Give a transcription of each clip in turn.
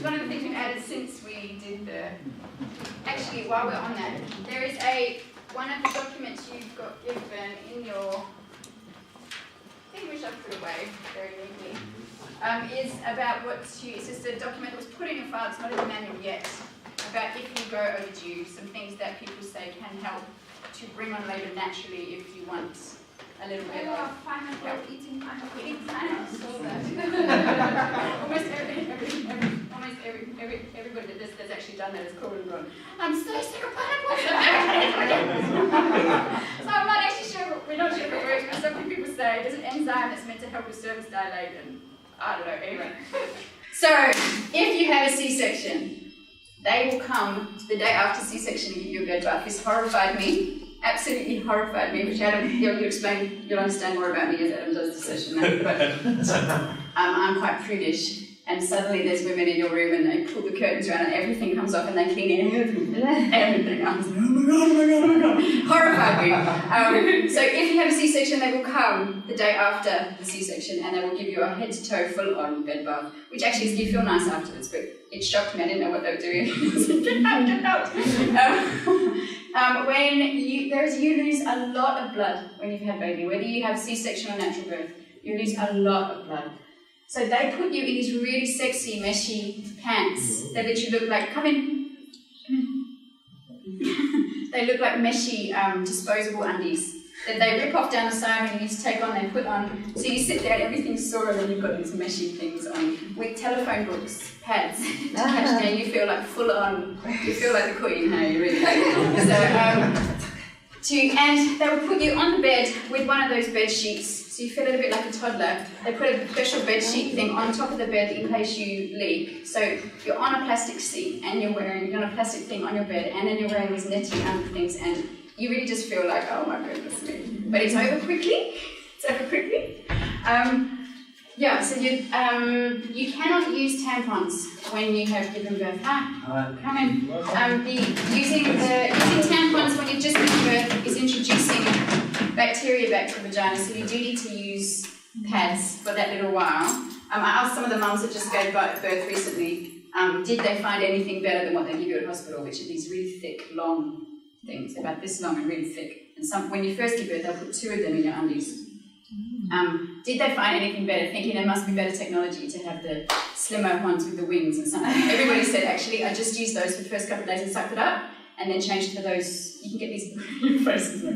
because one of the things we've added since we did the, actually while we're on that, there is one of the documents you've got given in your, I think we should put away very neatly, is about it's just a document that was put in your file, it's not in the manual yet, about if you go overdue, some things that people say can help to bring on labour naturally if you want a little bit of help. Eating pineapple. Eating pineapple, saw that. Almost everybody that's actually done that has called and gone, I'm so sick of pineapples. So I'm not actually sure, we're not sure if it works, but some people say there's an enzyme that's meant to help with cervix dilate, and I don't know, anyway. So, if you have a C-section, they will come the day after C-section and give you a bed bath. This horrified me. Absolutely horrified me, which Adam, you'll understand more about me as Adam does the session now. But I'm quite prudish, and suddenly there's women in your room and they pull the curtains around and everything comes off and they clean everything. I was like, oh my god, horrified me. So if you have a C-section, they will come the day after the C-section and they will give you a head-to-toe full-on bed bath, which actually is, you feel nice afterwards, but it shocked me, I didn't know what they were doing. Get out. You lose a lot of blood when you've had baby, whether you have C-section or natural birth, you lose a lot of blood. So they put you in these really sexy, meshy pants that literally look like, come in. They look like meshy, disposable undies that they rip off down the side and you need to take on, they put on. So you sit there and everything's sore and then you've got these meshy things on with telephone books, pads to catch down. You feel like full on, you feel like the queen, hey, you really do. And they will put you on the bed with one of those bed sheets. So you feel a little bit like a toddler. They put a special bed sheet thing on top of the bed in case you leak. So you're on a plastic seat and you're on a plastic thing on your bed, and then you're wearing these netty things, and you really just feel like, oh my goodness me. But it's over quickly. So you cannot use tampons when you have given birth. Come in. Using tampons when you've just given birth is introducing bacteria back to the vagina, so you do need to use pads for that little while. I asked some of the mums that just gave birth recently, did they find anything better than what they give you at hospital, which are these really thick, long things, about this long and really thick. And when you first give birth, they'll put 2 of them in your undies. Did they find anything better, thinking there must be better technology to have the slimmer ones with the wings and something? Everybody said, actually, I just used those for the first couple of days and sucked it up, and then changed for those. You can get these faces like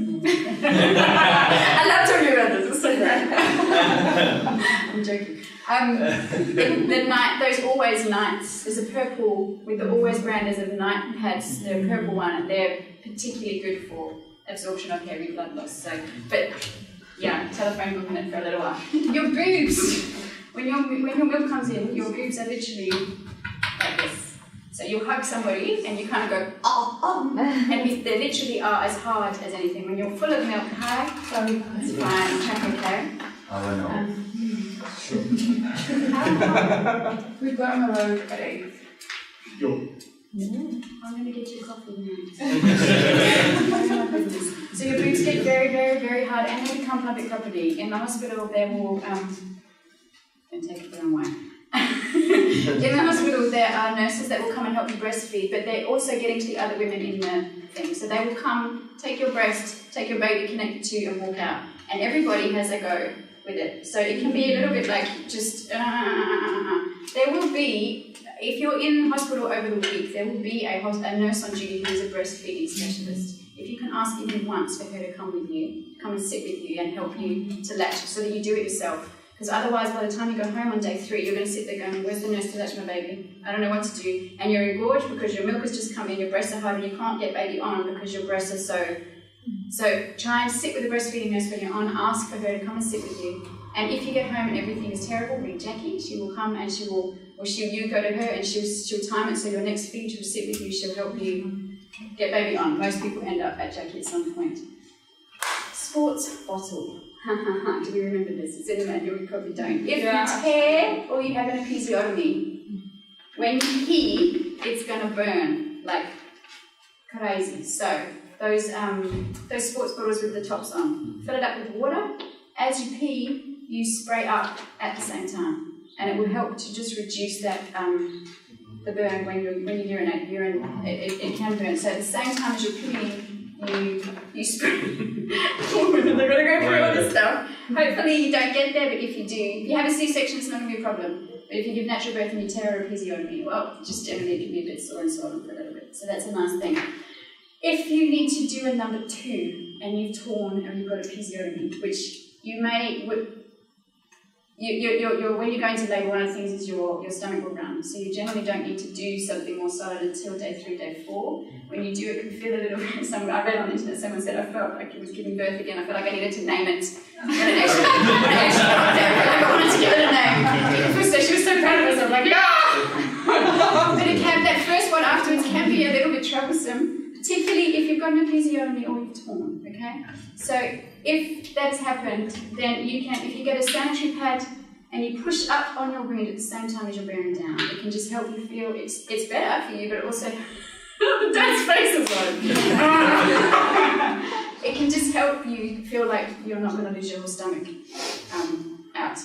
I love talking about this, it's so great. I'm joking. Those Always Nights, there's a purple, with the Always brand, there's a night pads, they're a purple one, and they're particularly good for absorption of heavy blood loss. So, but yeah, telephone book in it for a little while. Your boobs, when your milk comes in, your boobs are literally like this. So you'll hug somebody and you kind of go, oh, and they literally are as hard as anything. When you're full of milk, hi, sorry, it's fine, it's okay. I know. We've got on the road at 8. Yo. I'm going to get you coffee now. So your boobs get very, very, very hard and they become public property. In the hospital, they will, don't take it the wrong way. In the hospital, there are nurses that will come and help you breastfeed, but they're also getting to the other women in the thing. So they will come, take your breast, take your baby, connect it to you, and walk out. And everybody has a go with it. So it can be a little bit like just, there will be, if you're in hospital over the week, there will be a nurse on duty who is a breastfeeding specialist. If you can ask even once for her to come with you, come and sit with you and help you to latch so that you do it yourself. Because otherwise, by the time you go home on day 3, you're going to sit there going, where's the nurse to latch my baby? I don't know what to do. And you're engorged because your milk has just come in, your breasts are hard, and you can't get baby on because your breasts are so... So try and sit with the breastfeeding nurse when you're on, ask for her to come and sit with you. And if you get home and everything is terrible, ring Jackie, she will come and you go to her and she'll time it so your next feed, she'll sit with you, she'll help you get baby on. Most people end up at Jackie at some point. Sports bottle. Do we remember this? It's in the manual, you probably don't. If you tear or you have an episiotomy, when you pee, it's going to burn like crazy. So those sports bottles with the tops on, fill it up with water. As you pee, you spray up at the same time, and it will help to just reduce that the burn when you urinate. It can burn. So at the same time as you're peeing, you spray. They're going to go through all this stuff. Hopefully you don't get there, but if you do, if you have a C-section, it's not going to be a problem. But if you give natural birth and you tear a episiotomy, well, just generally it can be a bit sore and swollen for a little bit. So that's a nice thing. If you need to do a number 2 and you've torn and you've got a episiotomy, which you may, when you're going to labour, one of the things is your stomach will run. So you generally don't need to do something more solid until day 3, day 4. When you do, it can feel a little bit. I read on the internet, someone said, I felt like it was giving birth again. I felt like I needed to name it. I wanted to give it a name. So she was so proud of herself, like, yeah! But that first one afterwards can be a little bit troublesome, particularly if you've got an episiotomy or you've torn, okay? So if that's happened, then you can, if you get a sanitary pad and you push up on your wound at the same time as you're bearing down, it can just help you feel, it's better for you, but also, the dad's face is on. It can just help you feel like you're not going to lose your whole stomach out.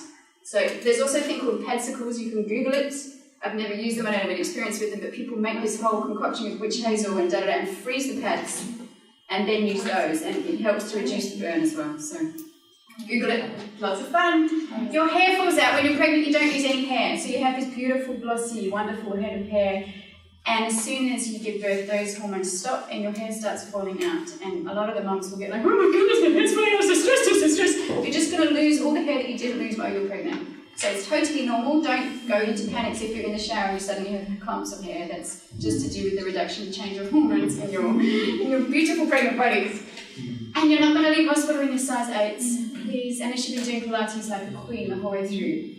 So there's also a thing called padsicles, you can Google it. I've never used them, I don't have any experience with them, but people make this whole concoction of witch hazel and da-da-da and freeze the pads and then use those, and it helps to reduce the burn as well. So Google it, lots of fun. Your hair falls out. When you're pregnant, you don't use any hair, so you have this beautiful, glossy, wonderful head of hair, and as soon as you give birth, those hormones stop and your hair starts falling out. And a lot of the mums will get like, oh my goodness, my hair's falling out, I'm so stressed. You're just going to lose all the hair that you didn't lose while you were pregnant. So it's totally normal. Don't go into panics if you're in the shower and you suddenly have clumps of hair. That's just to do with the reduction and change of hormones in your beautiful pregnant bodies. And you're not going to leave hospital in your size 8s, please. Unless you've been doing Pilates like a queen the whole way through.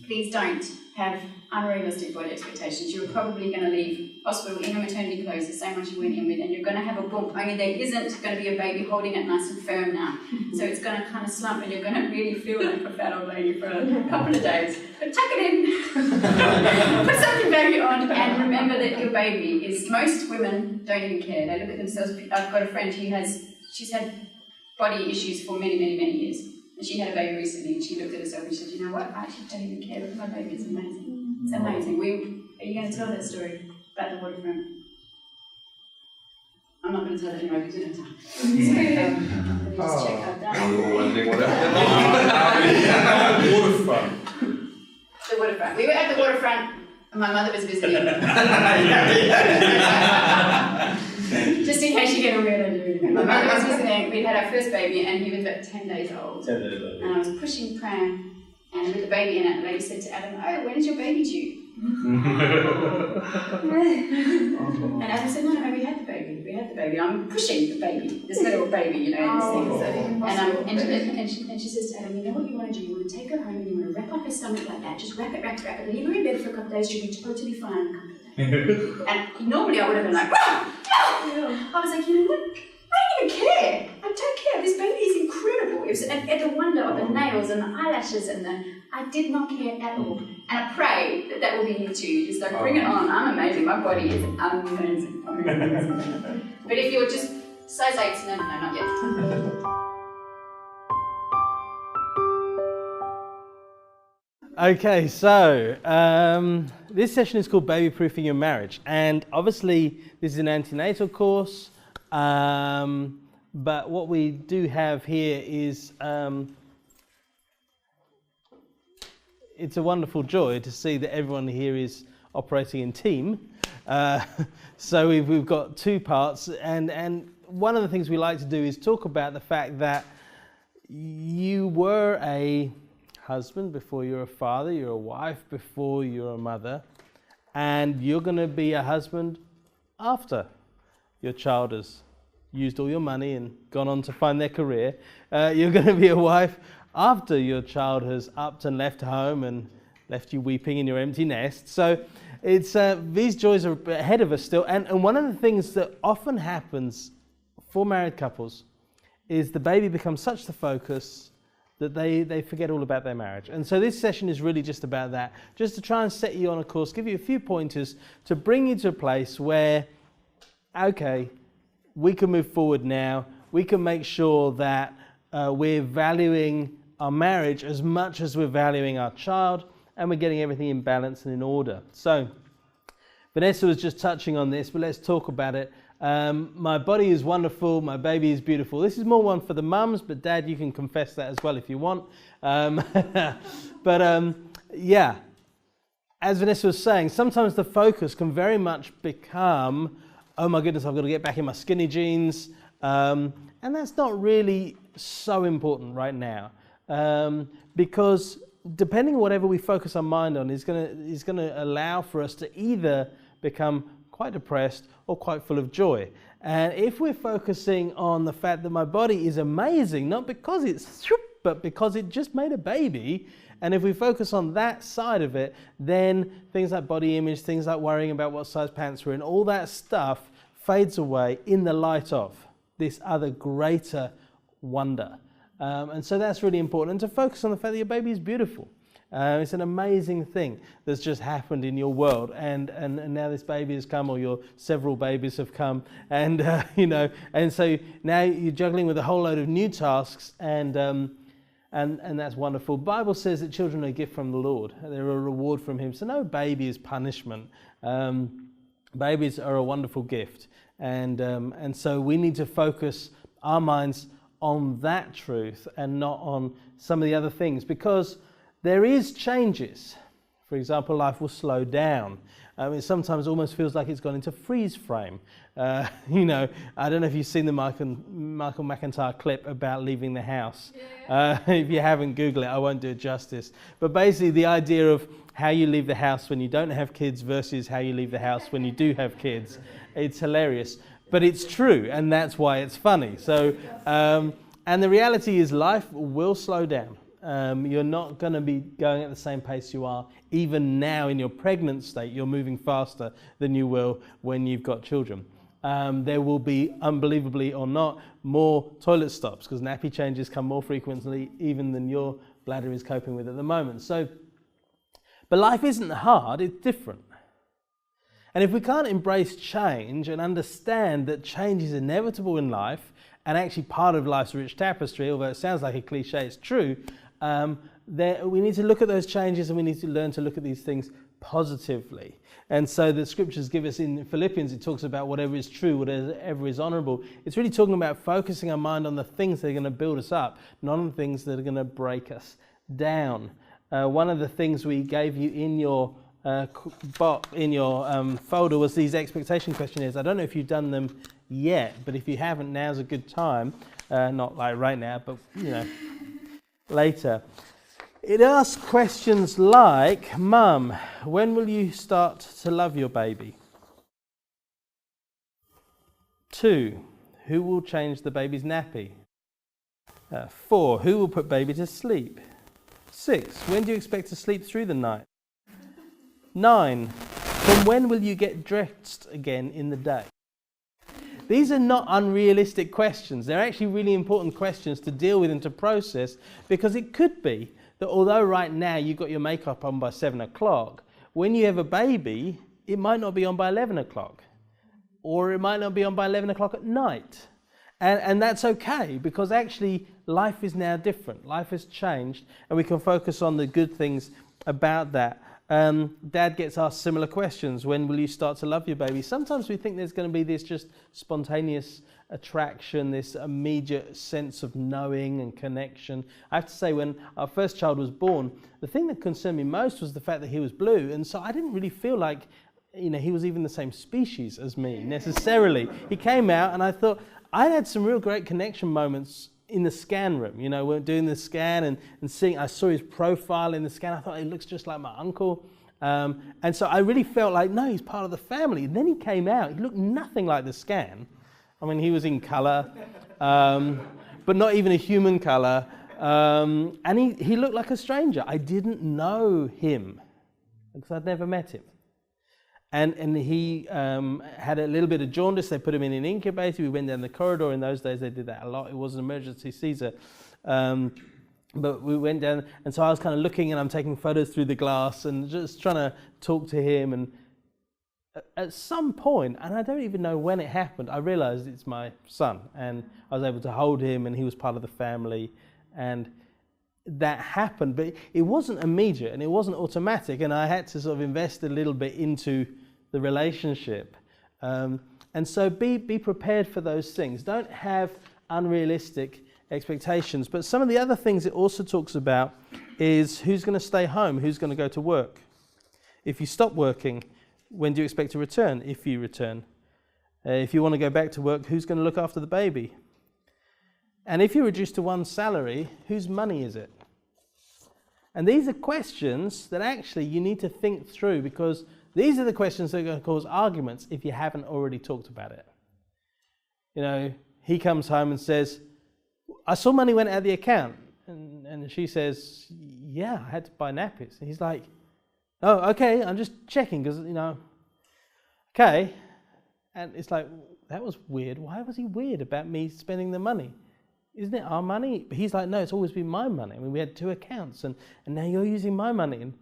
Please don't have unrealistic body expectations. You're probably going to leave hospital in your maternity clothes the same ones you went in with, and you're going to have a bump, only there isn't going to be a baby holding it nice and firm now. So it's going to kind of slump and you're going to really feel like a fat old lady for a couple of days. But tuck it in, put something baggy on, and remember that your baby is, most women don't even care. They look at themselves. I've got a friend who she's had body issues for many, many, many years. And she had a baby recently and she looked at herself and she said, you know what, I actually don't even care, look at my baby, it's amazing. It's amazing. Are you going to tell that story about the waterfront? I'm not going to tell it anyway because we don't have time. So, let me just check that down. Waterfront. The waterfront. We were at the waterfront and my mother was visiting. Just in case you get a weird idea. My mother was visiting, we'd had our first baby and he was about 10 days old. 10 days old. And I was pushing pram and with the baby in it, the lady said to Adam, oh, when is your baby due? And Adam said, no, we had the baby. I'm pushing the baby, this little baby, you know, this thing. So, and she says to Adam, you know what you want to do? You want to take her home and you want to wrap up her stomach like that, just wrap it, leave her in bed for a couple of days, she'll be totally fine. And normally I would have been like, oh, no! I was like, you know what? I don't even care. I don't care. This baby is incredible. It was at the wonder of the nails and the eyelashes and I did not care at all. And I pray that will be you too. Just like, bring it on. I'm amazing. My body is amazing. But if you're just size 8, no, not yet. Okay, so this session is called Baby Proofing Your Marriage, and obviously this is an antenatal course, but what we do have here is it's a wonderful joy to see that everyone here is operating in team. So we've got 2 parts, and one of the things we like to do is talk about the fact that you were a husband before you're a father, you're a wife before you're a mother, and you're going to be a husband after your child has used all your money and gone on to find their career. You're going to be a wife after your child has upped and left home and left you weeping in your empty nest. So it's these joys are ahead of us still, and one of the things that often happens for married couples is the baby becomes such the focus that they forget all about their marriage. And so this session is really just about that, just to try and set you on a course, give you a few pointers to bring you to a place where, okay, we can move forward now, we can make sure that we're valuing our marriage as much as we're valuing our child, and we're getting everything in balance and in order. So Vanessa was just touching on this, but let's talk about it. My body is wonderful, my baby is beautiful. This is more one for the mums, but Dad, you can confess that as well if you want. Yeah, as Vanessa was saying, sometimes the focus can very much become, oh my goodness, I've got to get back in my skinny jeans. And that's not really so important right now, because depending on whatever we focus our mind on is going to allow for us to either become quite depressed or quite full of joy. And if we're focusing on the fact that my body is amazing, not because it's but because it just made a baby, and if we focus on that side of it, then things like body image, things like worrying about what size pants we're in, all that stuff fades away in the light of this other greater wonder. And so that's really important. And to focus on the fact that your baby is beautiful. It's an amazing thing that's just happened in your world, and now this baby has come, or your several babies have come, and and so now you're juggling with a whole load of new tasks, and that's wonderful. The Bible says that children are a gift from the Lord; they're a reward from Him. So no baby is punishment. Babies are a wonderful gift, and so we need to focus our minds on that truth and not on some of the other things, because there is changes. For example, life will slow down. It sometimes almost feels like it's gone into freeze frame. I don't know if you've seen the Michael McIntyre clip about leaving the house. If you haven't, Google it. I won't do it justice. But basically the idea of how you leave the house when you don't have kids versus how you leave the house when you do have kids. It's hilarious. But it's true, and that's why it's funny. So, and the reality is life will slow down. You're not going to be going at the same pace you are. Even now in your pregnant state, you're moving faster than you will when you've got children. There will be, unbelievably or not, more toilet stops, because nappy changes come more frequently even than your bladder is coping with at the moment. So, but life isn't hard, it's different. And if we can't embrace change and understand that change is inevitable in life, and actually part of life's rich tapestry, although it sounds like a cliche, it's true, we need to look at those changes, and we need to learn to look at these things positively. And so the scriptures give us in Philippians, it talks about whatever is true, whatever is honorable. It's really talking about focusing our mind on the things that are going to build us up, not on the things that are going to break us down. One of the things we gave you in your folder was these expectation questionnaires. I don't know if you've done them yet, but if you haven't, now's a good time. Not like right now, but later. It asks questions like, Mum, when will you start to love your baby? 2, who will change the baby's nappy? 4, who will put baby to sleep? 6, when do you expect to sleep through the night? 9, from when will you get dressed again in the day? These are not unrealistic questions. They're actually really important questions to deal with and to process, because it could be that although right now you've got your makeup on by 7 o'clock, when you have a baby, it might not be on by 11 o'clock, or it might not be on by 11 o'clock at night. And that's okay, because actually life is now different. Life has changed, and we can focus on the good things about that. Dad gets asked similar questions. When will you start to love your baby? Sometimes we think there's going to be this just spontaneous attraction, this immediate sense of knowing and connection. I have to say, when our first child was born, the thing that concerned me most was the fact that he was blue, and so I didn't really feel like he was even the same species as me necessarily. He came out, and I thought I had some real great connection moments in the scan room. We're doing the scan and seeing, I saw his profile in the scan. I thought he looks just like my uncle. And so I really felt like, no, he's part of the family. And then he came out, he looked nothing like the scan. I mean, he was in colour, but not even a human colour. And he looked like a stranger. I didn't know him because I'd never met him. And he had a little bit of jaundice. They put him in an incubator. We went down the corridor. In those days, they did that a lot. It was an emergency Caesar. But we went down, and so I was kind of looking, and I'm taking photos through the glass and just trying to talk to him. And at some point, and I don't even know when it happened, I realized it's my son. And I was able to hold him, and he was part of the family. And that happened, but it wasn't immediate and it wasn't automatic, and I had to sort of invest a little bit into the relationship. And so be prepared for those things. Don't have unrealistic expectations. But some of the other things it also talks about is who's going to stay home, who's going to go to work. If you stop working, when do you expect to return, if you return? If you want to go back to work, who's going to look after the baby? And if you're reduced to one salary, whose money is it? And these are questions that actually you need to think through, because these are the questions that are going to cause arguments if you haven't already talked about it. You know, he comes home and says, I saw money went out of the account. And she says, yeah, I had to buy nappies. And he's like, oh, okay, I'm just checking because, okay. And it's like, that was weird. Why was he weird about me spending the money? Isn't it our money? But he's like, no, it's always been my money. I mean, we had 2 accounts and now you're using my money. And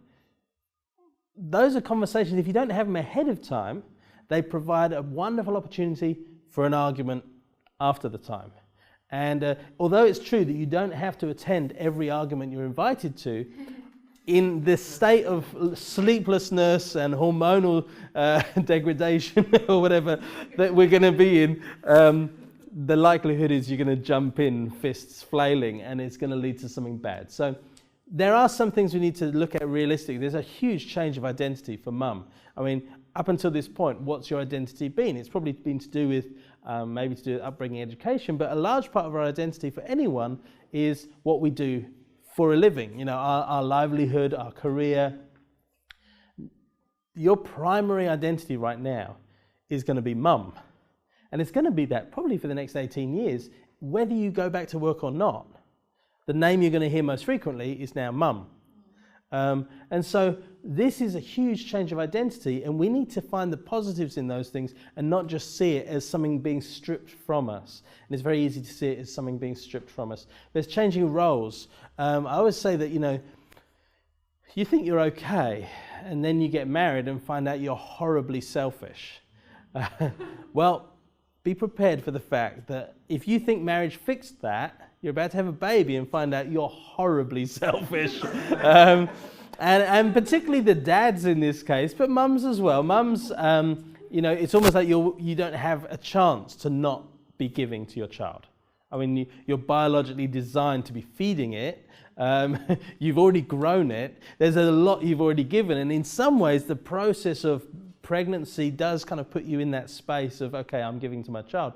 those are conversations, if you don't have them ahead of time, they provide a wonderful opportunity for an argument after the time. And although it's true that you don't have to attend every argument you're invited to, in this state of sleeplessness and hormonal degradation or whatever that we're going to be in, the likelihood is you're going to jump in, fists flailing, and it's going to lead to something bad. So there are some things we need to look at realistically. There's a huge change of identity for mum. I mean, up until this point, what's your identity been? It's probably been to do with maybe to do with upbringing, education, but a large part of our identity for anyone is what we do for a living, our livelihood, our career. Your primary identity right now is going to be mum. And it's going to be that probably for the next 18 years, whether you go back to work or not. The name you're going to hear most frequently is now mum. And so this is a huge change of identity, and we need to find the positives in those things and not just see it as something being stripped from us. And it's very easy to see it as something being stripped from us. There's changing roles. I always say that, you think you're okay, and then you get married and find out you're horribly selfish. Well, be prepared for the fact that if you think marriage fixed that, you're about to have a baby and find out you're horribly selfish. And particularly the dads in this case, but mums as well. Mums, it's almost like you don't have a chance to not be giving to your child. I mean, you're biologically designed to be feeding it. You've already grown it. There's a lot you've already given. And in some ways, the process of pregnancy does kind of put you in that space of, okay, I'm giving to my child.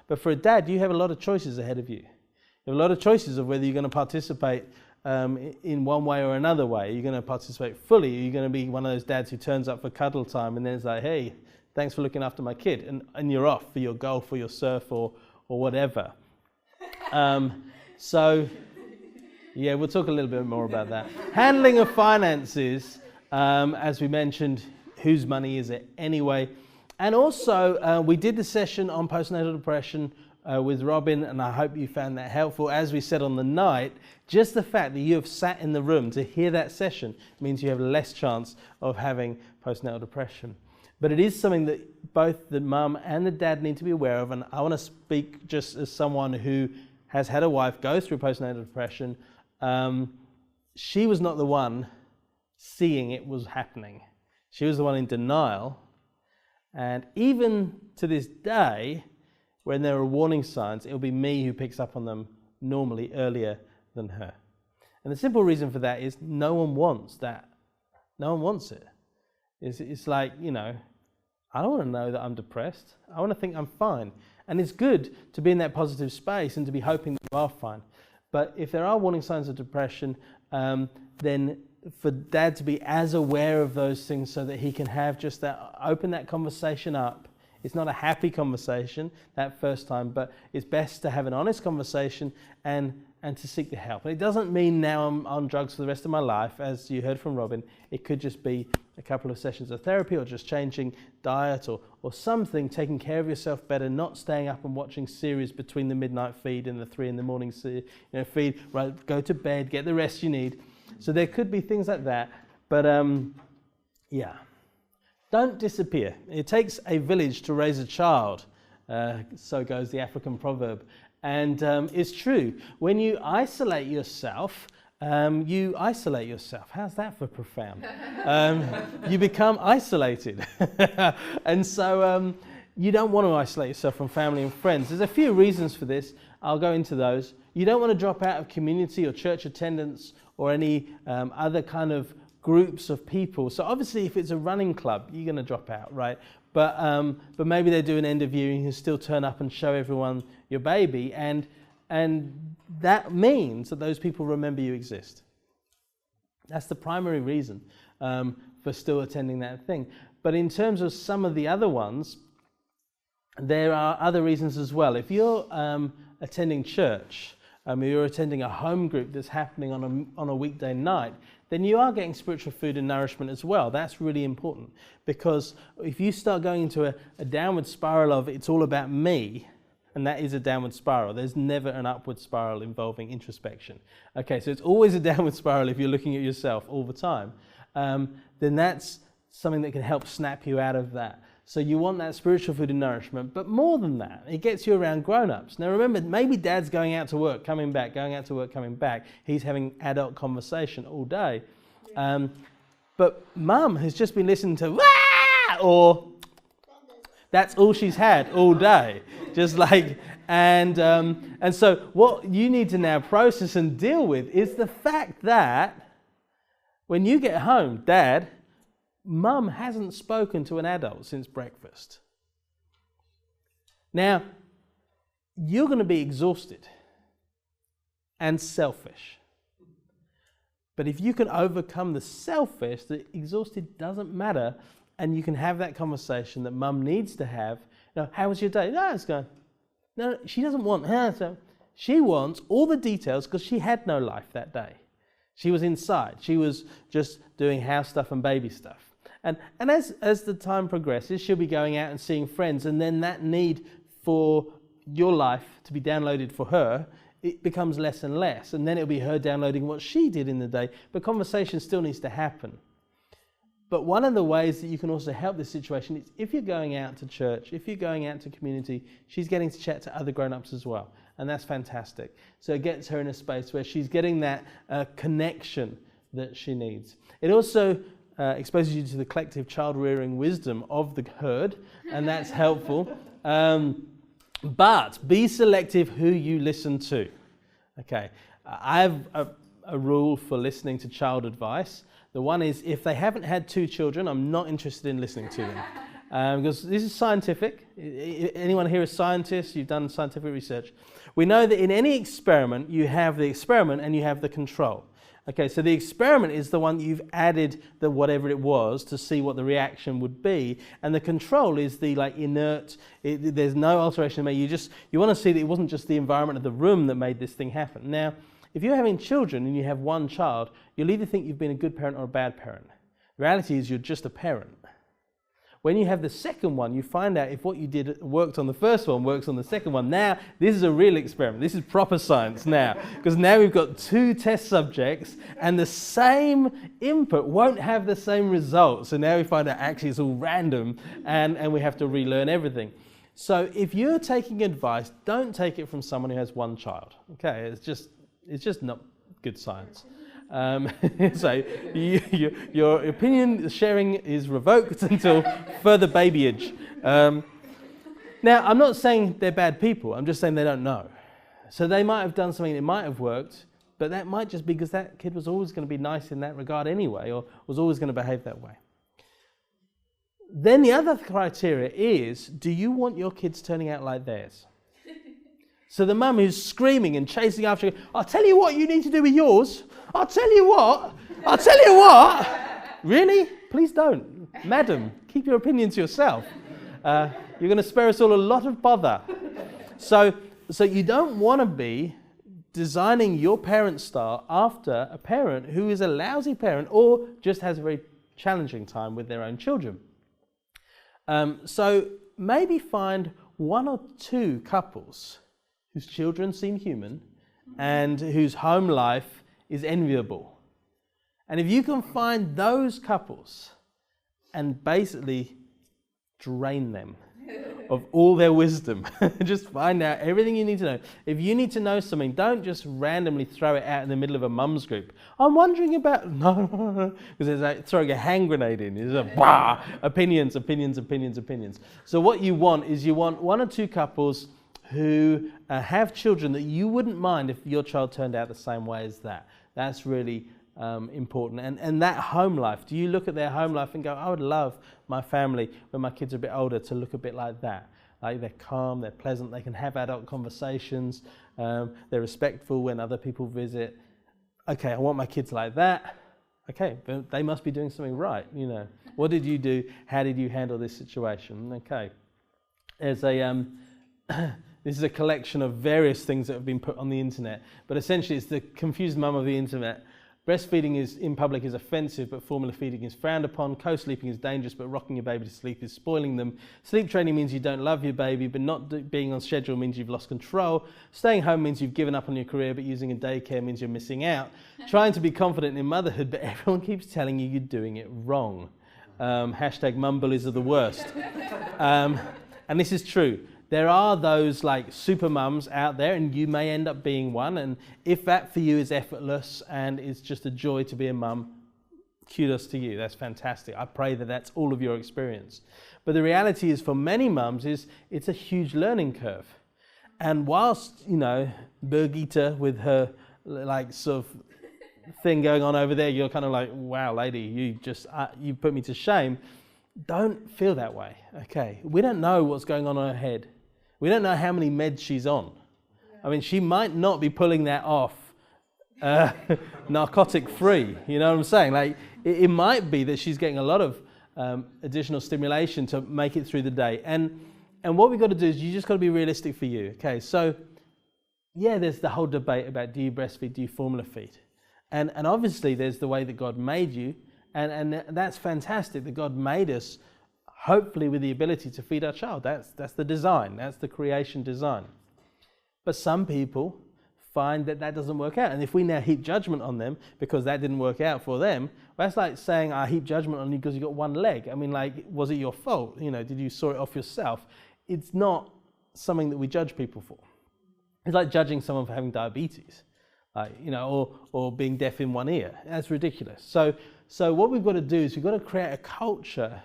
But for a dad, you have a lot of choices ahead of you. You have a lot of choices of whether you're going to participate in one way or another way. Are you going to participate fully? Are you going to be one of those dads who turns up for cuddle time and then is like, hey, thanks for looking after my kid, and you're off for your golf or your surf or whatever. So, yeah, we'll talk a little bit more about that. Handling of finances, as we mentioned, whose money is it anyway? And also, we did the session on postnatal depression with Robin, and I hope you found that helpful. As we said on the night, just the fact that you have sat in the room to hear that session means you have less chance of having postnatal depression. But it is something that both the mum and the dad need to be aware of, and I want to speak just as someone who has had a wife go through postnatal depression. She was not the one seeing it was happening. She was the one in denial. And even to this day, when there are warning signs, it'll be me who picks up on them normally earlier than her. And the simple reason for that is no one wants that. No one wants it. It's like, I don't want to know that I'm depressed. I want to think I'm fine. And it's good to be in that positive space and to be hoping that you are fine. But if there are warning signs of depression, then for dad to be as aware of those things so that he can have just that, open that conversation up. It's not a happy conversation that first time, but it's best to have an honest conversation and to seek the help. And it doesn't mean now I'm on drugs for the rest of my life, as you heard from Robin. It could just be a couple of sessions of therapy or just changing diet or something, taking care of yourself better, not staying up and watching series between the midnight feed and the 3 a.m. feed. Right, go to bed, get the rest you need. So there could be things like that, but yeah. Don't disappear. It takes a village to raise a child, so goes the African proverb. And it's true. When you isolate yourself, You isolate yourself. How's that for profound? You become isolated. And so you don't want to isolate yourself from family and friends. There's a few reasons for this. I'll go into those. You don't want to drop out of community or church attendance or any other kind of groups of people. So obviously if it's a running club, you're going to drop out, right? But maybe they do an end of year and you can still turn up and show everyone your baby, and that means that those people remember you exist. That's the primary reason for still attending that thing. But in terms of some of the other ones, there are other reasons as well. If you're attending church, you're attending a home group that's happening on a weekday night, then you are getting spiritual food and nourishment as well. That's really important, because if you start going into a downward spiral of it's all about me, and that is a downward spiral. There's never an upward spiral involving introspection. Okay, so it's always a downward spiral if you're looking at yourself all the time. Then that's something that can help snap you out of that. So you want that spiritual food and nourishment, but more than that, it gets you around grown-ups. Now remember, maybe dad's going out to work, coming back, going out to work, coming back. He's having adult conversation all day. But mum has just been listening to, Wah! Or that's all she's had all day. Just like, and so what you need to now process and deal with is the fact that when you get home, Dad, Mum hasn't spoken to an adult since breakfast. Now, you're going to be exhausted and selfish. But if you can overcome the selfish, the exhausted doesn't matter, and you can have that conversation that Mum needs to have. No, how was your day? No, it's going. No, she doesn't want her. So she wants all the details because she had no life that day. She was inside. She was just doing house stuff and baby stuff. And as the time progresses, she'll be going out and seeing friends, and then that need for your life to be downloaded for her, it becomes less and less. And then it'll be her downloading what she did in the day. But conversation still needs to happen. But one of the ways that you can also help this situation is if you're going out to church, if you're going out to community, she's getting to chat to other grown-ups as well. And that's fantastic. So it gets her in a space where she's getting that connection that she needs. It also exposes you to the collective child-rearing wisdom of the herd, and that's helpful. But be selective who you listen to. Okay, I have a rule for listening to child advice. The one is, if they haven't had 2 children, I'm not interested in listening to them. Because this is scientific. Anyone here is scientists? You've done scientific research. We know that in any experiment, you have the experiment and you have the control. Okay, so the experiment is the one you've added the whatever it was to see what the reaction would be, and the control is the inert. There's no alteration made. You want to see that it wasn't just the environment of the room that made this thing happen. Now, if you're having children and you have one child, you'll either think you've been a good parent or a bad parent. The reality is you're just a parent. When you have the second one, you find out if what you did worked on the first one, works on the second one. Now, this is a real experiment. This is proper science now. Because now we've got 2 test subjects and the same input won't have the same result. So now we find out actually it's all random and we have to relearn everything. So if you're taking advice, don't take it from someone who has one child. Okay, it's just not good science. So your opinion sharing is revoked until further babyage. Now, I'm not saying they're bad people. I'm just saying they don't know. So they might have done something that might have worked, but that might just be because that kid was always going to be nice in that regard anyway, or was always going to behave that way. Then the other criteria is, do you want your kids turning out like theirs? So the mum who's screaming and chasing after you, I'll tell you what you need to do with yours. I'll tell you what. Really? Please don't. Madam, keep your opinion to yourself. You're going to spare us all a lot of bother. So you don't want to be designing your parent style after a parent who is a lousy parent or just has a very challenging time with their own children. So maybe find 1 or 2 couples whose children seem human and whose home life is enviable. And if you can find those couples and basically drain them of all their wisdom. Just find out everything you need to know. If you need to know something, don't just randomly throw it out in the middle of a mum's group. I'm wondering about, no, because it's like throwing a hand grenade in. It's a bah, opinions. So what you want is you want one or two couples who have children that you wouldn't mind if your child turned out the same way as that. That's really important. And that home life, do you look at their home life and go, I would love my family when my kids are a bit older to look a bit like that? Like they're calm, they're pleasant, they can have adult conversations, they're respectful when other people visit. Okay, I want my kids like that. Okay, but they must be doing something right, you know. What did you do? How did you handle this situation? Okay. There's a this is a collection of various things that have been put on the internet, but essentially it's the confused mum of the internet. Breastfeeding in public is offensive, but formula feeding is frowned upon. Co-sleeping is dangerous, but rocking your baby to sleep is spoiling them. Sleep training means you don't love your baby, but not being on schedule means you've lost control. Staying home means you've given up on your career, but using a daycare means you're missing out. Trying to be confident in motherhood, but everyone keeps telling you you're doing it wrong. Hashtag mum bullies are the worst. And this is true. There are those like super mums out there, and you may end up being one. And if that for you is effortless and it's just a joy to be a mum, kudos to you. That's fantastic. I pray that that's all of your experience. But the reality is for many mums is it's a huge learning curve. And whilst, you know, Birgitta with her like sort of thing going on over there, you're kind of like, wow, lady, you put me to shame. Don't feel that way, okay? We don't know what's going on in her head. We don't know how many meds she's on. I mean, she might not be pulling that off narcotic free, you know what I'm saying? Like, it might be that she's getting a lot of additional stimulation to make it through the day. And what we've got to do is you just got to be realistic for you, okay? So, yeah, there's the whole debate about do you breastfeed, do you formula feed? And obviously there's the way that God made you, and that's fantastic that God made us hopefully with the ability to feed our child. That's the design, that's the creation design. But some people find that doesn't work out, and if we now heap judgment on them because that didn't work out for them, that's like saying I heap judgment on you because you got one leg. I mean, like, was it your fault? You know, did you saw it off yourself? It's not something that we judge people for. It's like judging someone for having diabetes, you know, or being deaf in one ear. That's ridiculous. So what we've got to do is we've got to create a culture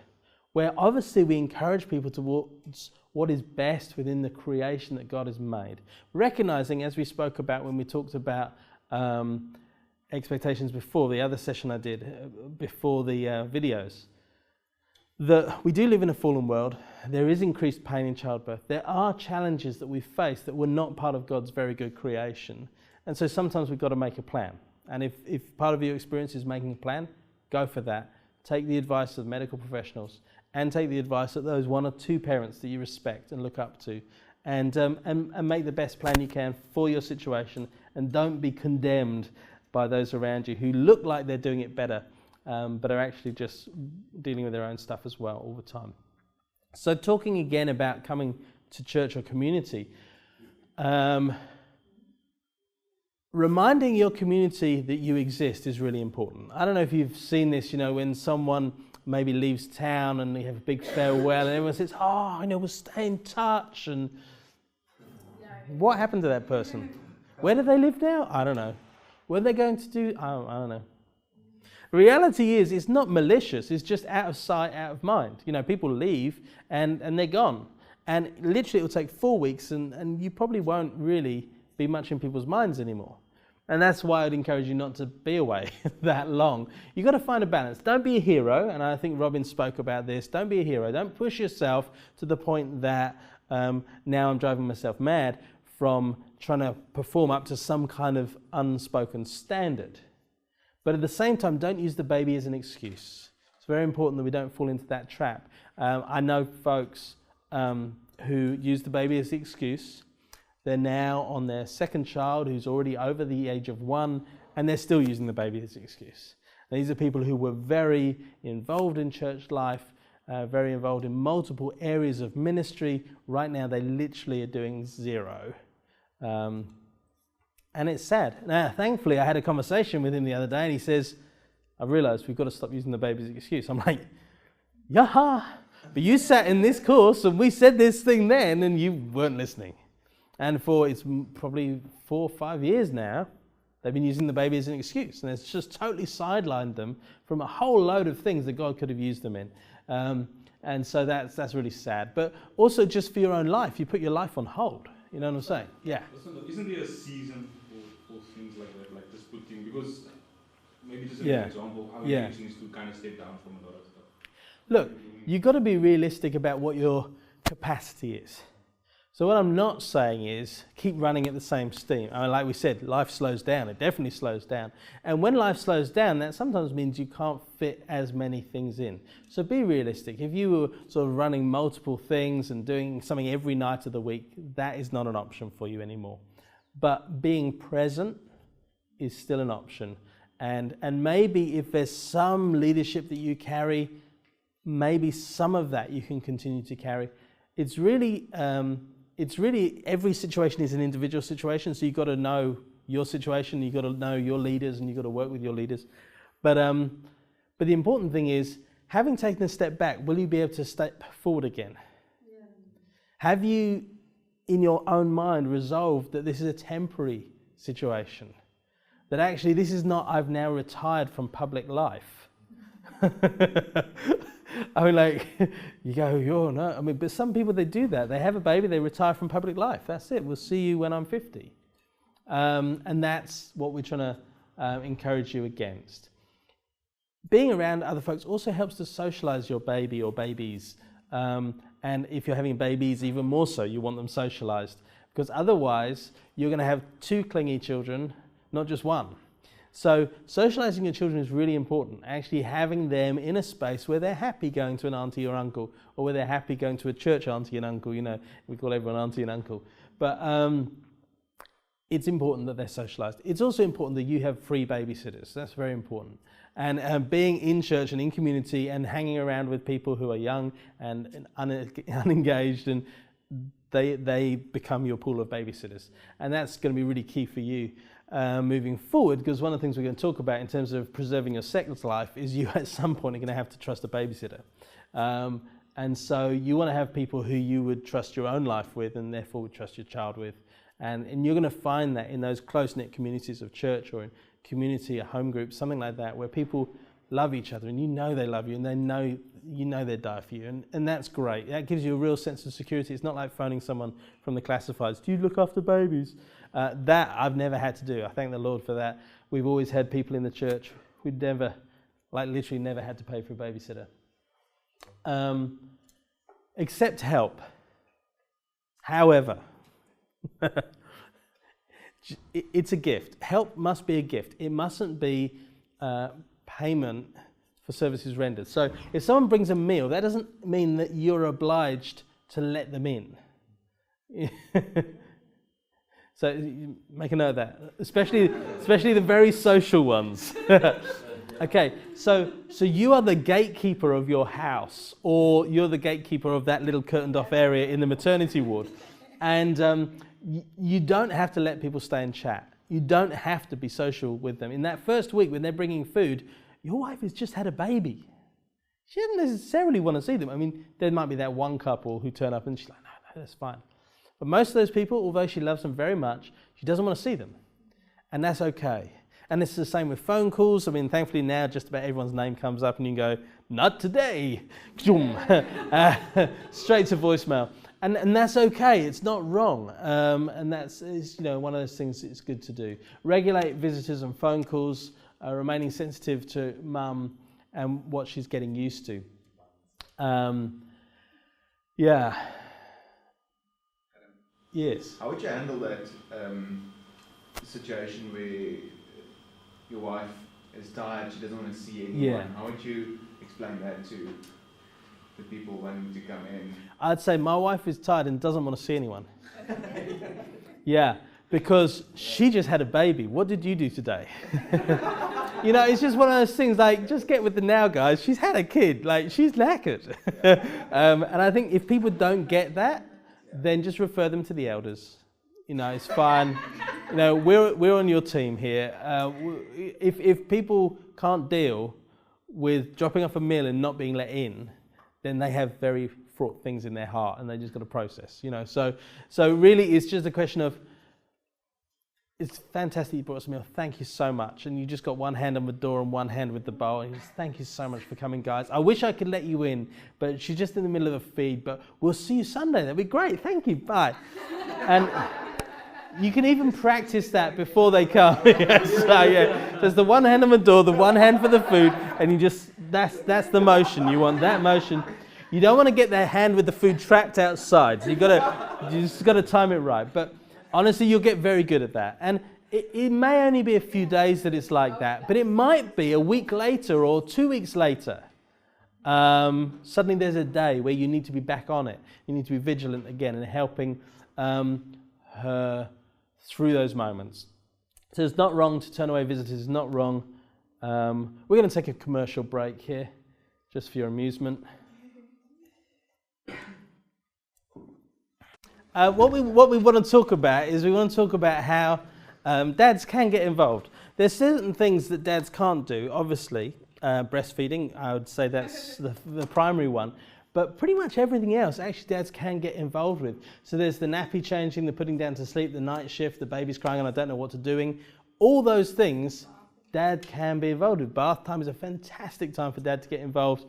where obviously we encourage people towards what is best within the creation that God has made. Recognizing, as we spoke about when we talked about expectations before, the other session I did before the videos, that we do live in a fallen world. There is increased pain in childbirth. There are challenges that we face that were not part of God's very good creation. And so sometimes we've got to make a plan. And if part of your experience is making a plan, go for that. Take the advice of medical professionals and take the advice of those one or two parents that you respect and look up to, and make the best plan you can for your situation, and don't be condemned by those around you who look like they're doing it better, but are actually just dealing with their own stuff as well all the time. So talking again about coming to church or community, reminding your community that you exist is really important. I don't know if you've seen this, you know, when someone maybe leaves town and they have a big farewell and everyone says, oh, you know, we'll stay in touch. And what happened to that person? Where do they live now? I don't know. What are they going to do? I don't know. The reality is, it's not malicious. It's just out of sight, out of mind. You know, people leave and they're gone. And literally it'll take 4 weeks and you probably won't really be much in people's minds anymore. And that's why I'd encourage you not to be away that long. You've got to find a balance. Don't be a hero, and I think Robin spoke about this. Don't be a hero. Don't push yourself to the point that now I'm driving myself mad from trying to perform up to some kind of unspoken standard. But at the same time, don't use the baby as an excuse. It's very important that we don't fall into that trap. I know folks who use the baby as the excuse. They're now on their second child who's already over the age of 1, and they're still using the baby as an excuse. And these are people who were very involved in church life, very involved in multiple areas of ministry. Right now they literally are doing 0. And it's sad. Now, thankfully, I had a conversation with him the other day, and he says, I've realised we've got to stop using the baby as an excuse. I'm like, yaha! But you sat in this course and we said this thing then and you weren't listening. And for it's probably 4 or 5 years now, they've been using the baby as an excuse. And it's just totally sidelined them from a whole load of things that God could have used them in. And so that's really sad. But also just for your own life, you put your life on hold. You know what I'm saying? Yeah. Isn't there a season for things like that, like this putting? Because maybe just an example, how needs to kind of step down from a lot of stuff. Look, you've got to be realistic about what your capacity is. So what I'm not saying is keep running at the same steam. I mean, like we said, life slows down. It definitely slows down. And when life slows down, that sometimes means you can't fit as many things in. So be realistic. If you were sort of running multiple things and doing something every night of the week, that is not an option for you anymore. But being present is still an option. And maybe if there's some leadership that you carry, maybe some of that you can continue to carry. It's really every situation is an individual situation, so you've got to know your situation, you've got to know your leaders, and you've got to work with your leaders. But the important thing is, having taken a step back, will you be able to step forward again? Yeah. Have you, in your own mind, resolved that this is a temporary situation? That actually this is not, I've now retired from public life. I mean, like, you go, you're no. I mean, but some people, they do that. They have a baby, they retire from public life. That's it. We'll see you when I'm 50. And that's what we're trying to encourage you against. Being around other folks also helps to socialize your baby or babies. And if you're having babies, even more so, you want them socialized. Because otherwise, you're going to have 2 clingy children, not just one. So socializing your children is really important. Actually having them in a space where they're happy going to an auntie or uncle, or where they're happy going to a church auntie and uncle. You know, we call everyone auntie and uncle. But it's important that they're socialized. It's also important that you have free babysitters. That's very important. And being in church and in community and hanging around with people who are young and unengaged, and they become your pool of babysitters. And that's going to be really key for you. Moving forward, because one of the things we're going to talk about in terms of preserving your sex life is you at some point are going to have to trust a babysitter. And so you want to have people who you would trust your own life with and therefore would trust your child with. And you're going to find that in those close-knit communities of church or in community, a home group, something like that, where people love each other and you know they love you and they know you know they'd die for you. And that's great. That gives you a real sense of security. It's not like phoning someone from the classifieds. Do you look after babies? That I've never had to do. I thank the Lord for that. We've always had people in the church who'd never, like literally never had to pay for a babysitter. Accept help. However, it's a gift. Help must be a gift. It mustn't be payment for services rendered. So if someone brings a meal, that doesn't mean that you're obliged to let them in. So make a note of that, especially the very social ones. Okay, so you are the gatekeeper of your house, or you're the gatekeeper of that little curtained off area in the maternity ward, and you don't have to let people stay and chat. You don't have to be social with them. In that first week when they're bringing food, your wife has just had a baby. She doesn't necessarily want to see them. I mean, there might be that one couple who turn up and she's like, no, that's fine. But most of those people, although she loves them very much, she doesn't want to see them. And that's okay. And it's the same with phone calls. I mean, thankfully now just about everyone's name comes up and you can go, not today. Straight to voicemail. And that's okay. It's not wrong. And that's one of those things it's good to do. Regulate visitors and phone calls, remaining sensitive to mum and what she's getting used to. Yes. How would you handle that situation where your wife is tired, she doesn't want to see anyone? Yeah. How would you explain that to the people wanting to come in? I'd say my wife is tired and doesn't want to see anyone. Yeah, because she just had a baby. What did you do today? It's just one of those things, like, just get with the now, guys. She's had a kid. Like, she's knackered. And I think if people don't get that, then just refer them to the elders. It's fine. We're on your team here. If people can't deal with dropping off a meal and not being let in, then they have very fraught things in their heart and they just got to process, you know. So really it's just a question of, it's fantastic you brought us a meal, thank you so much. And you just got one hand on the door and one hand with the bowl. And thank you so much for coming, guys. I wish I could let you in, but she's just in the middle of a feed, but we'll see you Sunday. That'd be great. Thank you. Bye. And you can even practice that before they come. There's the one hand on the door, the one hand for the food, and you just, that's the motion. You want that motion. You don't want to get their hand with the food trapped outside. So you just got to time it right. But honestly, you'll get very good at that. And it may only be a few days that it's like that, but it might be a week later or 2 weeks later. Suddenly there's a day where you need to be back on it. You need to be vigilant again and helping her through those moments. So it's not wrong to turn away visitors. It's not wrong. We're going to take a commercial break here, just for your amusement. What we want to talk about is we want to talk about how dads can get involved. There's certain things that dads can't do. Obviously, breastfeeding, I would say that's the primary one. But pretty much everything else, actually, dads can get involved with. So there's the nappy changing, the putting down to sleep, the night shift, the baby's crying and I don't know what to doing. All those things, dad can be involved with. Bath time is a fantastic time for dad to get involved.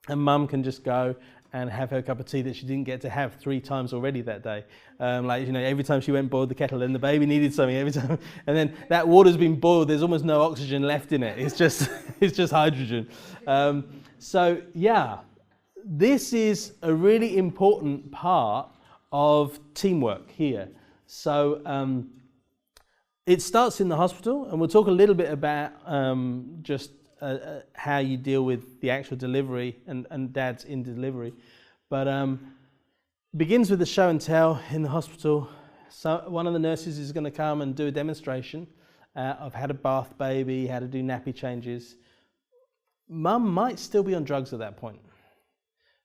And mum can just go and have her cup of tea that she didn't get to have 3 times already that day. Every time she went and boiled the kettle, then the baby needed something every time. And then that water's been boiled, there's almost no oxygen left in it. It's just hydrogen. This is a really important part of teamwork here. So it starts in the hospital, and we'll talk a little bit about how you deal with the actual delivery and dads in delivery. But begins with the show and tell in the hospital. So one of the nurses is going to come and do a demonstration of how to bath baby, how to do nappy changes. Mum might still be on drugs at that point.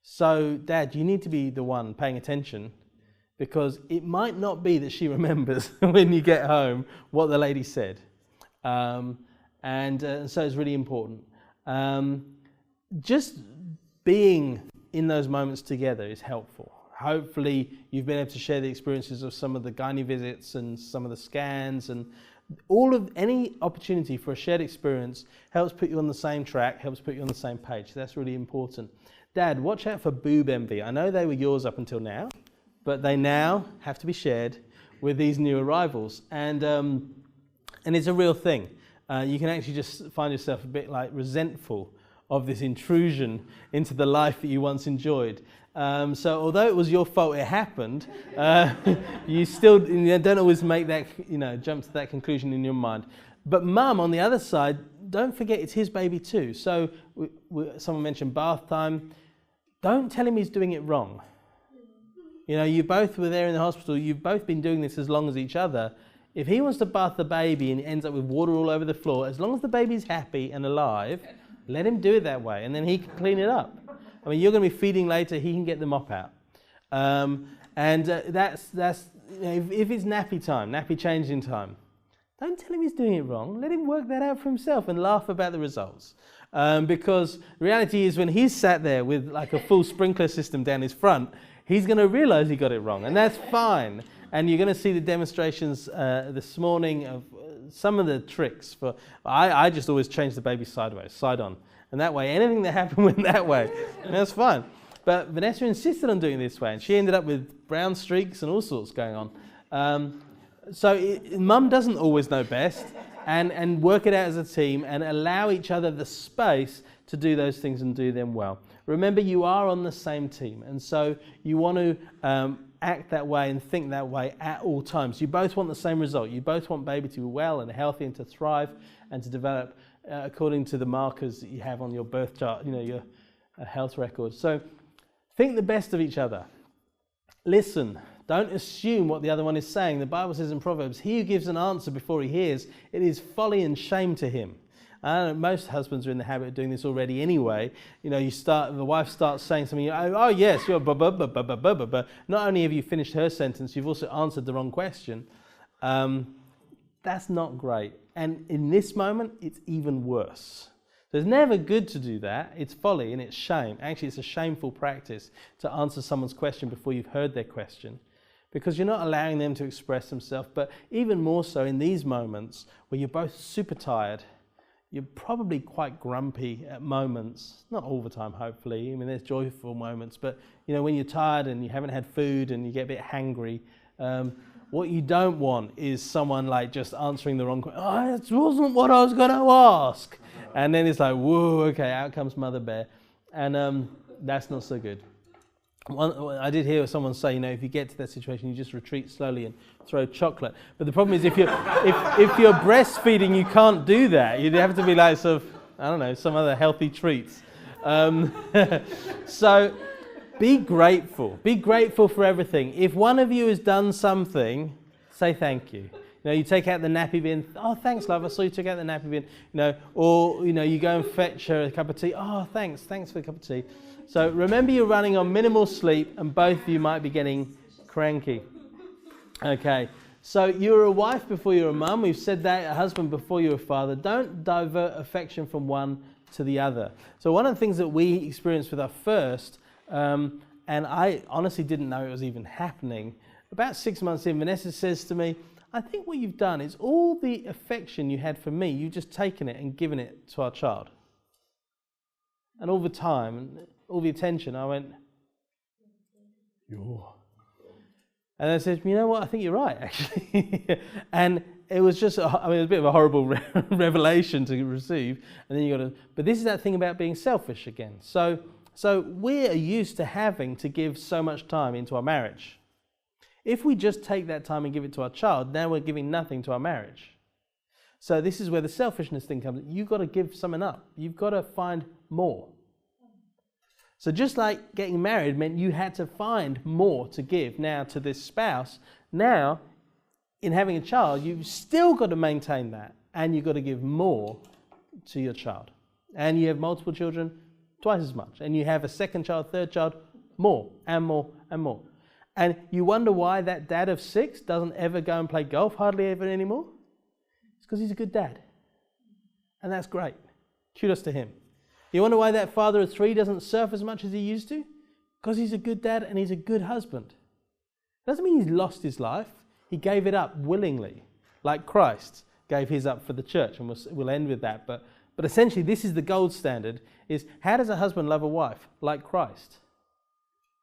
So dad, you need to be the one paying attention, because it might not be that she remembers when you get home what the lady said. So it's really important. Just being in those moments together is helpful. Hopefully you've been able to share the experiences of some of the gynae visits and some of the scans, and any opportunity for a shared experience helps put you on the same track, helps put you on the same page. That's really important. Dad, watch out for boob envy. I know they were yours up until now, but they now have to be shared with these new arrivals. And it's a real thing. You can actually just find yourself a bit like resentful of this intrusion into the life that you once enjoyed. So although it was your fault it happened, you still don't always make that, jump to that conclusion in your mind. But mum, on the other side, don't forget it's his baby too. So someone mentioned bath time. Don't tell him he's doing it wrong. You both were there in the hospital. You've both been doing this as long as each other. If he wants to bath the baby and ends up with water all over the floor, as long as the baby's happy and alive, let him do it that way, and then he can clean it up. I mean, you're going to be feeding later, he can get the mop out. That's if it's nappy time, nappy changing time, don't tell him he's doing it wrong. Let him work that out for himself and laugh about the results. Because the reality is when he's sat there with like a full sprinkler system down his front, he's going to realize he got it wrong, and that's fine. And you're going to see the demonstrations this morning of some of the tricks. I just always change the baby sideways, side on. And that way, anything that happened went that way. And that's fine. But Vanessa insisted on doing it this way, and she ended up with brown streaks and all sorts going on. Mum doesn't always know best, and work it out as a team and allow each other the space to do those things and do them well. Remember, you are on the same team, and so you want to act that way and think that way at all times. You both want the same result. You both want baby to be well and healthy and to thrive and to develop according to the markers that you have on your birth chart, your health record. So think the best of each other. Listen. Don't assume what the other one is saying. The Bible says in Proverbs, he who gives an answer before he hears, it is folly and shame to him. Most husbands are in the habit of doing this already anyway. The wife starts saying something, oh yes, you're blah, blah, blah, blah, blah, blah, blah. Not only have you finished her sentence, you've also answered the wrong question. That's not great. And in this moment, it's even worse. So it's never good to do that. It's folly and it's shame. Actually, it's a shameful practice to answer someone's question before you've heard their question, because you're not allowing them to express themselves. But even more so in these moments where you're both super tired, you're probably quite grumpy at moments, not all the time, hopefully. I mean, there's joyful moments, but you know, when you're tired and you haven't had food and you get a bit hangry, what you don't want is someone like just answering the wrong question. Oh, that wasn't what I was going to ask. And then it's like, whoa, okay, out comes Mother Bear. And that's not so good. I did hear someone say, you know, if you get to that situation, you just retreat slowly and throw chocolate. But the problem is if you're breastfeeding, you can't do that. You'd have to be like sort of, I don't know, some other healthy treats. So be grateful. Be grateful for everything. If one of you has done something, say thank you. You know, you take out the nappy bin. Oh, thanks, love. I saw you took out the nappy bin. You know, or you know, you go and fetch her a cup of tea. Oh, thanks for the cup of tea. So remember, you're running on minimal sleep, and both of you might be getting cranky. Okay. So you're a wife before you're a mum. We've said that. A husband before you're a father. Don't divert affection from one to the other. So one of the things that we experienced with our first, and I honestly didn't know it was even happening. About 6 months in, Vanessa says to me, I think what you've done is all the affection you had for me, you've just taken it and given it to our child. And all the time, all the attention, I went, "Yo." And I said, you know what, I think you're right, actually. And it was just, it was a bit of a horrible revelation to receive. And then you got to, but this is that thing about being selfish again. So we're used to having to give so much time into our marriage. If we just take that time and give it to our child, now we're giving nothing to our marriage. So this is where the selfishness thing comes. You've got to give something up. You've got to find more. So just like getting married meant you had to find more to give now to this spouse, now in having a child, you've still got to maintain that, and you've got to give more to your child. And you have multiple children, twice as much. And you have a second child, third child, more and more and more. And you wonder why that dad of 6 doesn't ever go and play golf, hardly ever anymore? It's because he's a good dad. And that's great. Kudos to him. You wonder why that father of 3 doesn't surf as much as he used to? Because he's a good dad and he's a good husband. Doesn't mean he's lost his life. He gave it up willingly, like Christ gave his up for the church. And we'll end with that. But essentially, this is the gold standard, is how does a husband love a wife? Like Christ,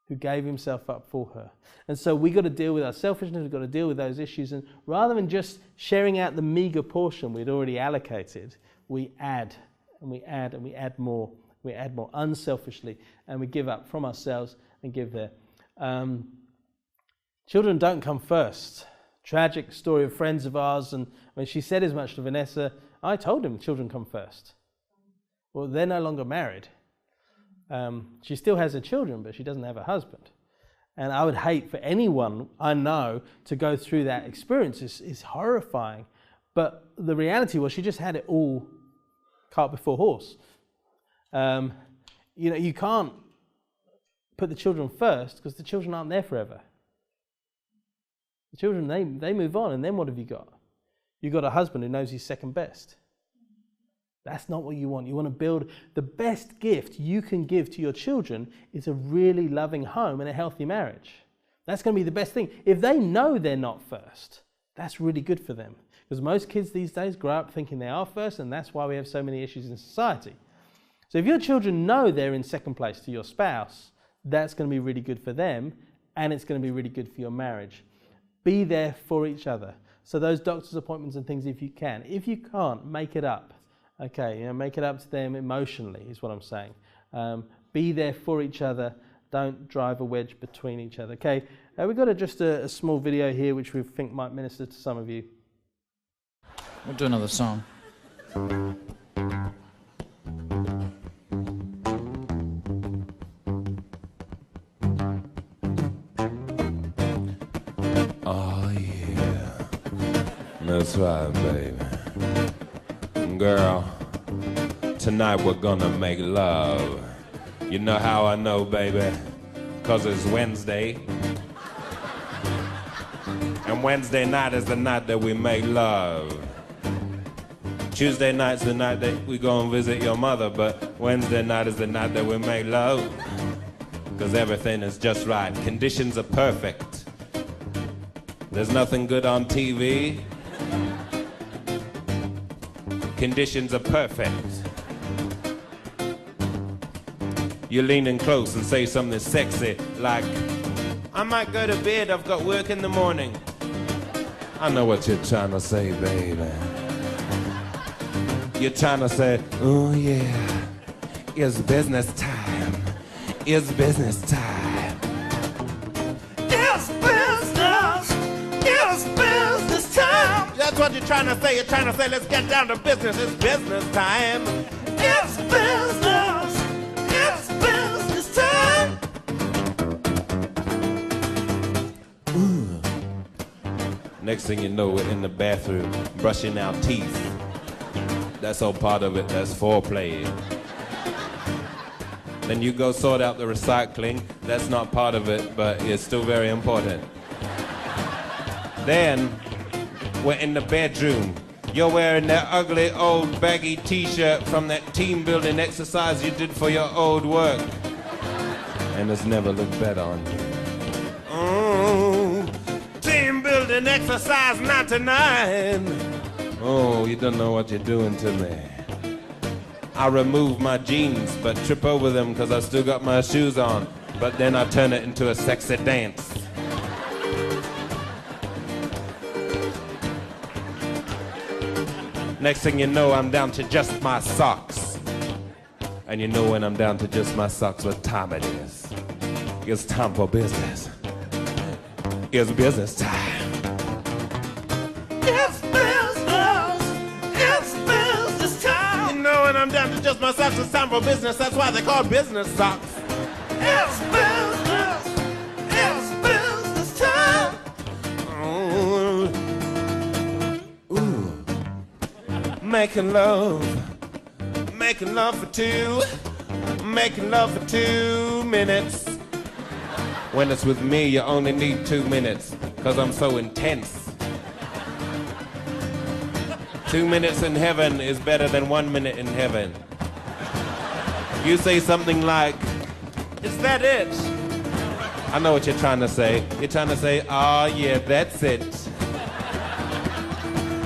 who gave himself up for her. And so we've got to deal with our selfishness, we've got to deal with those issues, and rather than just sharing out the meager portion we'd already allocated, we add, and we add, and we add more. We add more unselfishly, and we give up from ourselves and give there. Children don't come first. Tragic story of friends of ours, and when she said as much to Vanessa, I told him children come first. Well, they're no longer married. She still has her children, but she doesn't have a husband. And I would hate for anyone I know to go through that experience. It's horrifying. But the reality was she just had it all cart before horse. You can't put the children first because the children aren't there forever. The children, they move on, and then what have you got? You've got a husband who knows he's second best. That's not what you want. You want to build the best gift you can give to your children is a really loving home and a healthy marriage. That's going to be the best thing. If they know they're not first, that's really good for them. Because most kids these days grow up thinking they are first, and that's why we have so many issues in society. So if your children know they're in second place to your spouse, that's going to be really good for them, and it's going to be really good for your marriage. Be there for each other. So those doctor's appointments and things, if you can. If you can't, make it up. Okay, make it up to them emotionally, is what I'm saying. Be there for each other. Don't drive a wedge between each other. Okay, we've got just a small video here which we think might minister to some of you. We'll do another song. Oh yeah, that's right, baby. Girl, tonight we're gonna make love. You know how I know, baby? 'Cause it's Wednesday. And Wednesday night is the night that we make love. Tuesday night's the night that we go and visit your mother, but Wednesday night is the night that we make love. Cause everything is just right. Conditions are perfect. There's nothing good on TV. Conditions are perfect. You lean in close and say something sexy like, I might go to bed, I've got work in the morning. I know what you're trying to say, baby. You're trying to say, oh yeah, it's business time. It's business time. It's business. It's business time. That's what you're trying to say. You're trying to say, let's get down to business. It's business time. It's business. It's business time. Ooh. Next thing you know, we're in the bathroom brushing our teeth. That's all part of it. That's foreplay. Then you go sort out the recycling. That's not part of it, but it's still very important. Then we're in the bedroom. You're wearing that ugly old baggy t-shirt from that team building exercise you did for your old work. And it's never looked better on you. Oh, team building exercise 99. Oh, you don't know what you're doing to me. I remove my jeans, but trip over them because I still got my shoes on. But then I turn it into a sexy dance. Next thing you know, I'm down to just my socks. And you know when I'm down to just my socks, what time it is. It's time for business. It's business time. It's business. It's business time. You know when I'm down to just my socks, it's time for business. That's why they call business socks. It's business. It's business time. Ooh. Making love for two, making love for 2 minutes. When it's with me, you only need 2 minutes, cause I'm so intense. 2 minutes in heaven is better than 1 minute in heaven. You say something like, is that it? I know what you're trying to say. You're trying to say, oh yeah, that's it.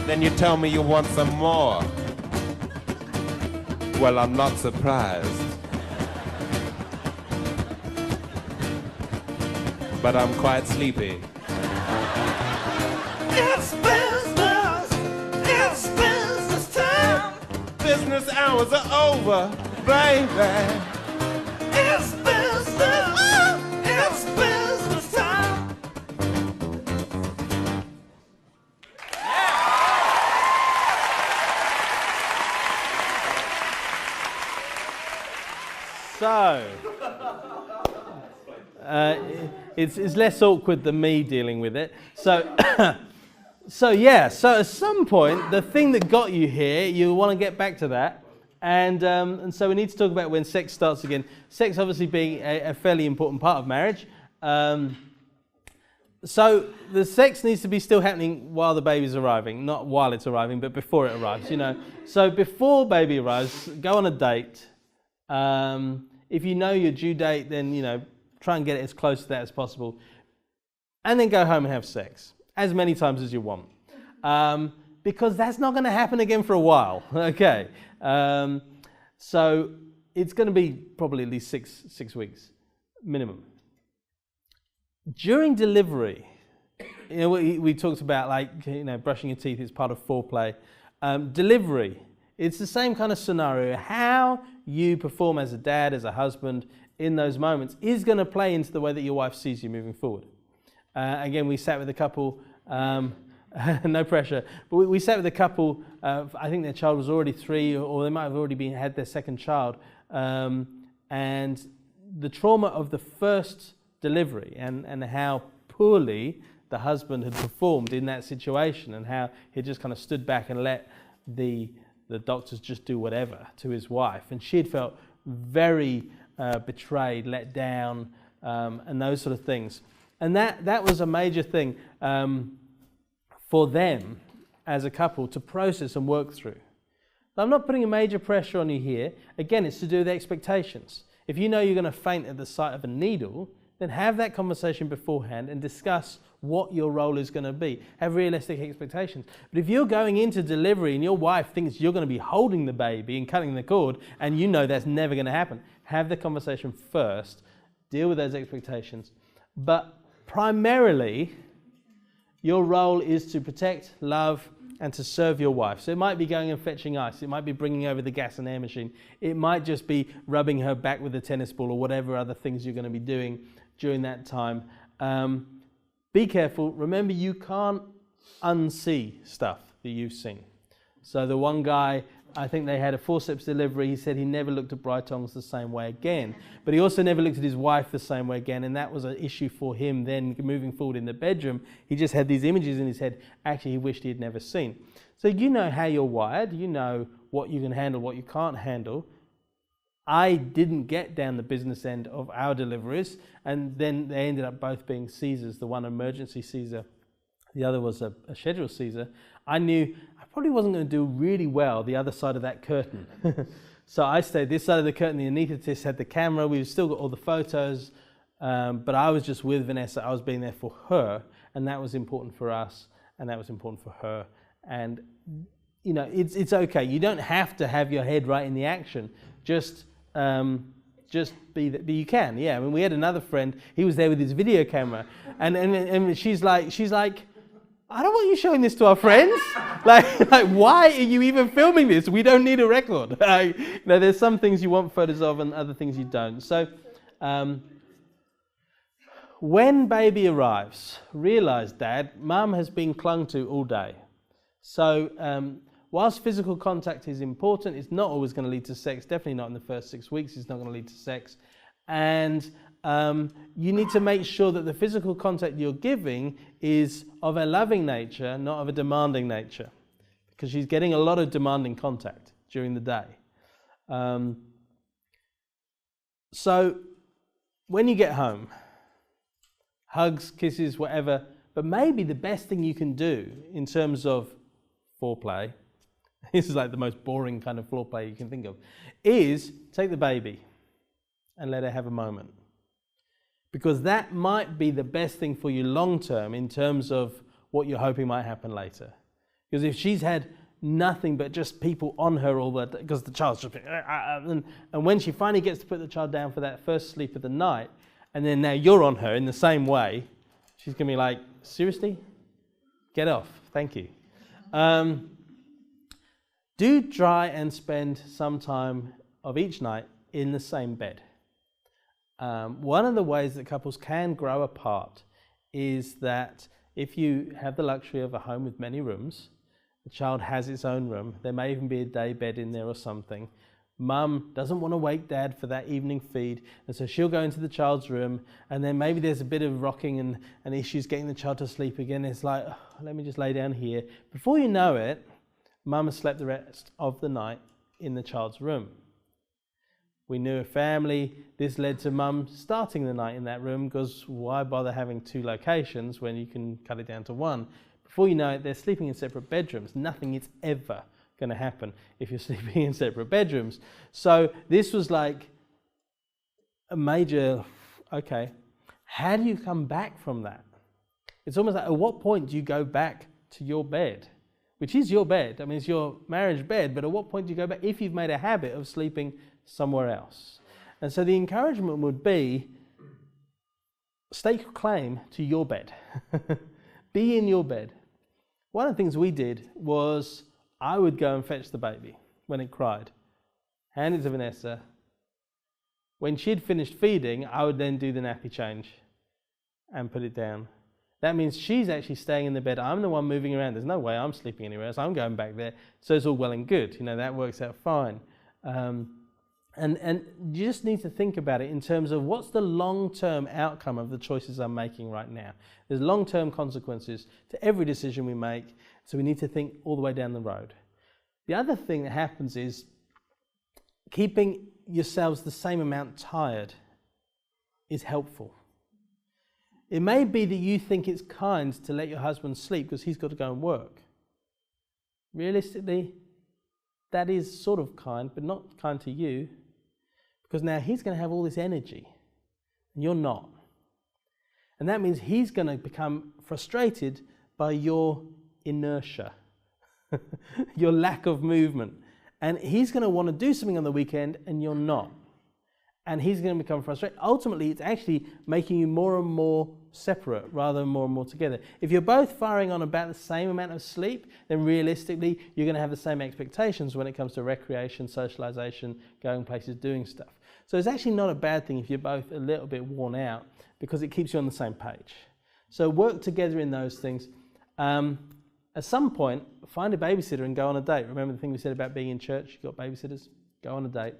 Then you tell me you want some more. Well, I'm not surprised. But I'm quite sleepy. It's business! It's business time! Business hours are over, baby. It's business! It's business time! So, it's less awkward than me dealing with it. So, so at some point, the thing that got you here, you want to get back to that. And so we need to talk about when sex starts again. Sex obviously being a fairly important part of marriage. So the sex needs to be still happening while the baby's arriving, not while it's arriving, but before it arrives, you know. So before baby arrives, go on a date. If you know your due date, then, you know, try and get it as close to that as possible. And then go home and have sex as many times as you want. Because that's not going to happen again for a while, okay? So it's going to be probably at least six weeks minimum. During delivery, you know, we talked about, like, you know, brushing your teeth is part of foreplay. Delivery, it's the same kind of scenario. How you perform as a dad, as a husband in those moments is going to play into the way that your wife sees you moving forward. Again, we sat with a couple, no pressure, but we sat with a couple, I think their child was already 3, or they might have already had their second child, and the trauma of the first delivery and how poorly the husband had performed in that situation, and how he just kind of stood back and let the doctors just do whatever to his wife, and she had felt very betrayed, let down, and those sort of things. And that was a major thing for them as a couple to process and work through. I'm not putting a major pressure on you here. Again, it's to do with expectations. If you know you're going to faint at the sight of a needle, then have that conversation beforehand and discuss what your role is going to be. Have realistic expectations. But if you're going into delivery and your wife thinks you're going to be holding the baby and cutting the cord, and you know that's never going to happen, have the conversation first, deal with those expectations. But primarily, your role is to protect, love, and to serve your wife. So it might be going and fetching ice. It might be bringing over the gas and air machine. It might just be rubbing her back with a tennis ball or whatever other things you're going to be doing during that time. Be careful. Remember, you can't unsee stuff that you've seen. So the one guy, I think they had a forceps delivery. He said he never looked at Brightongs the same way again. But he also never looked at his wife the same way again. And that was an issue for him then moving forward in the bedroom. He just had these images in his head, actually he wished he had never seen. So you know how you're wired. You know what you can handle, what you can't handle. I didn't get down the business end of our deliveries, and then they ended up both being Caesars, the one emergency Caesar, the other was a scheduled Caesar. I knew I probably wasn't going to do really well the other side of that curtain. So I stayed this side of the curtain. The anaesthetist had the camera. We've still got all the photos, but I was just with Vanessa. I was being there for her, and that was important for us, and that was important for her. And, you know, it's okay. You don't have to have your head right in the action. Just be that, but you can, yeah. I mean, we had another friend. He was there with his video camera, and she's like, I don't want you showing this to our friends. like, why are you even filming this? We don't need a record. There's some things you want photos of, and other things you don't. So, when baby arrives, realize, Dad, Mum has been clung to all day. So. Whilst physical contact is important, it's not always going to lead to sex. Definitely not in the first 6 weeks. It's not going to lead to sex. And you need to make sure that the physical contact you're giving is of a loving nature, not of a demanding nature. Because she's getting a lot of demanding contact during the day. So when you get home, hugs, kisses, whatever, but maybe the best thing you can do in terms of foreplay, this is like the most boring kind of foreplay you can think of, is take the baby and let her have a moment. Because that might be the best thing for you long term in terms of what you're hoping might happen later. Because if she's had nothing but just people on her all the because the child's just and when she finally gets to put the child down for that first sleep of the night, and then now you're on her in the same way, she's going to be like, seriously? Get off. Thank you. Do try and spend some time of each night in the same bed. One of the ways that couples can grow apart is that if you have the luxury of a home with many rooms, the child has its own room, there may even be a day bed in there or something. Mum doesn't want to wake Dad for that evening feed, and so she'll go into the child's room, and then maybe there's a bit of rocking and issues getting the child to sleep again. It's like, oh, let me just lay down here. Before you know it, Mum has slept the rest of the night in the child's room. We knew a family, this led to Mum starting the night in that room, because why bother having two locations when you can cut it down to one? Before you know it, they're sleeping in separate bedrooms. Nothing is ever going to happen if you're sleeping in separate bedrooms. So this was like a major, okay, how do you come back from that? It's almost like, at what point do you go back to your bed? Which is your bed. I mean, it's your marriage bed, but at what point do you go back if you've made a habit of sleeping somewhere else? And so the encouragement would be, stake claim to your bed. Be in your bed. One of the things we did was I would go and fetch the baby when it cried, hand it to Vanessa. When she'd finished feeding, I would then do the nappy change and put it down. That means she's actually staying in the bed. I'm the one moving around. There's no way I'm sleeping anywhere else. I'm going back there. So it's all well and good. You know, that works out fine. And you just need to think about it in terms of what's the long-term outcome of the choices I'm making right now. There's long-term consequences to every decision we make, so we need to think all the way down the road. The other thing that happens is keeping yourselves the same amount tired is helpful. It may be that you think it's kind to let your husband sleep because he's got to go and work. Realistically, that is sort of kind, but not kind to you, because now he's going to have all this energy, and you're not. And that means he's going to become frustrated by your inertia, your lack of movement. And he's going to want to do something on the weekend, and you're not. And he's going to become frustrated. Ultimately, it's actually making you more and more separate rather than more and more together. If you're both firing on about the same amount of sleep, then realistically, you're going to have the same expectations when it comes to recreation, socialization, going places, doing stuff. So it's actually not a bad thing if you're both a little bit worn out, because it keeps you on the same page. So work together in those things. At some point, find a babysitter and go on a date. Remember the thing we said about being in church? You've got babysitters? Go on a date.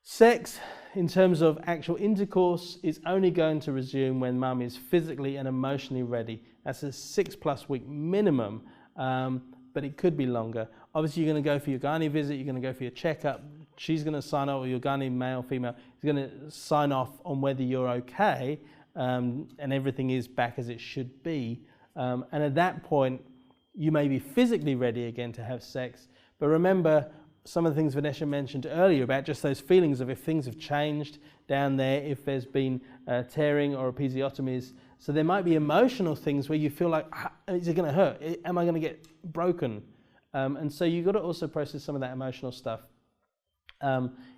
Sex, in terms of actual intercourse, is only going to resume when mum is physically and emotionally ready. That's a 6+ week minimum, but it could be longer. Obviously, you're going to go for your gynae visit, you're going to go for your checkup. She's going to sign off, or your gynae, male, female, is going to sign off on whether you're okay, and everything is back as it should be. And at that point, you may be physically ready again to have sex. But remember, some of the things Vanessa mentioned earlier about just those feelings of if things have changed down there, if there's been tearing or episiotomies. So there might be emotional things where you feel like, is it going to hurt? Am I going to get broken? And so you've got to also process some of that emotional stuff.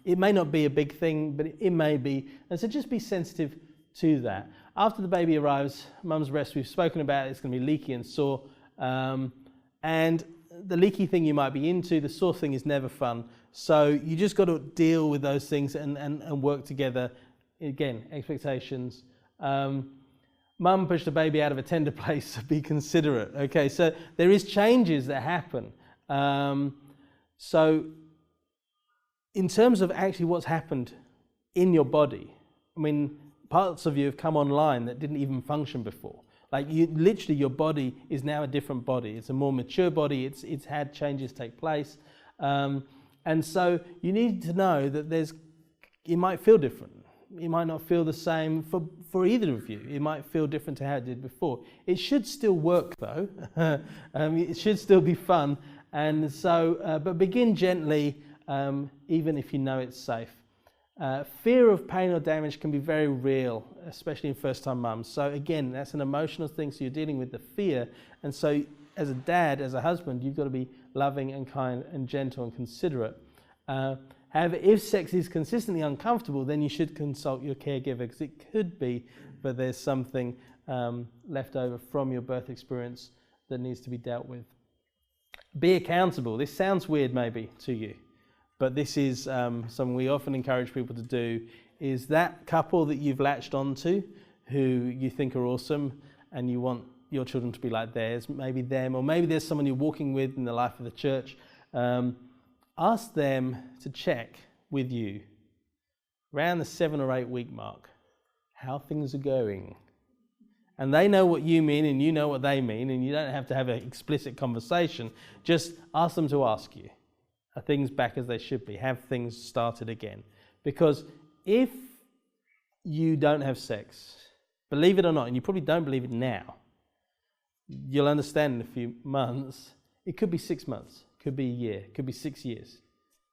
It may not be a big thing, but it may be. And so just be sensitive to that. After the baby arrives, mum's breast, we've spoken about, it's going to be leaky and sore. And the leaky thing you might be into, the sore thing is never fun. So you just got to deal with those things and work together. Again, expectations. Mum pushed the baby out of a tender place, so be considerate. Okay, so there is changes that happen. So in terms of actually what's happened in your body, I mean, parts of you have come online that didn't even function before. Like literally your body is now a different body. It's a more mature body. It's had changes take place. And so you need to know that it might feel different. It might not feel the same for either of you. It might feel different to how it did before. It should still work though. It should still be fun. And so, but begin gently, even if you know it's safe. Fear of pain or damage can be very real, especially in first-time mums. So again, that's an emotional thing, so you're dealing with the fear. And so as a dad, as a husband, you've got to be loving and kind and gentle and considerate. However, if sex is consistently uncomfortable, then you should consult your caregiver, because it could be that there's something left over from your birth experience that needs to be dealt with. Be accountable. This sounds weird maybe to you, but this is something we often encourage people to do, is that couple that you've latched onto, who you think are awesome, and you want your children to be like theirs, maybe them, or maybe there's someone you're walking with in the life of the church, ask them to check with you around the 7 or 8 week mark how things are going. And they know what you mean and you know what they mean, and you don't have to have an explicit conversation. Just ask them to ask you, are things back as they should be? Have things started again? Because if you don't have sex, believe it or not, and you probably don't believe it now, you'll understand in a few months, it could be 6 months, it could be a year, it could be 6 years.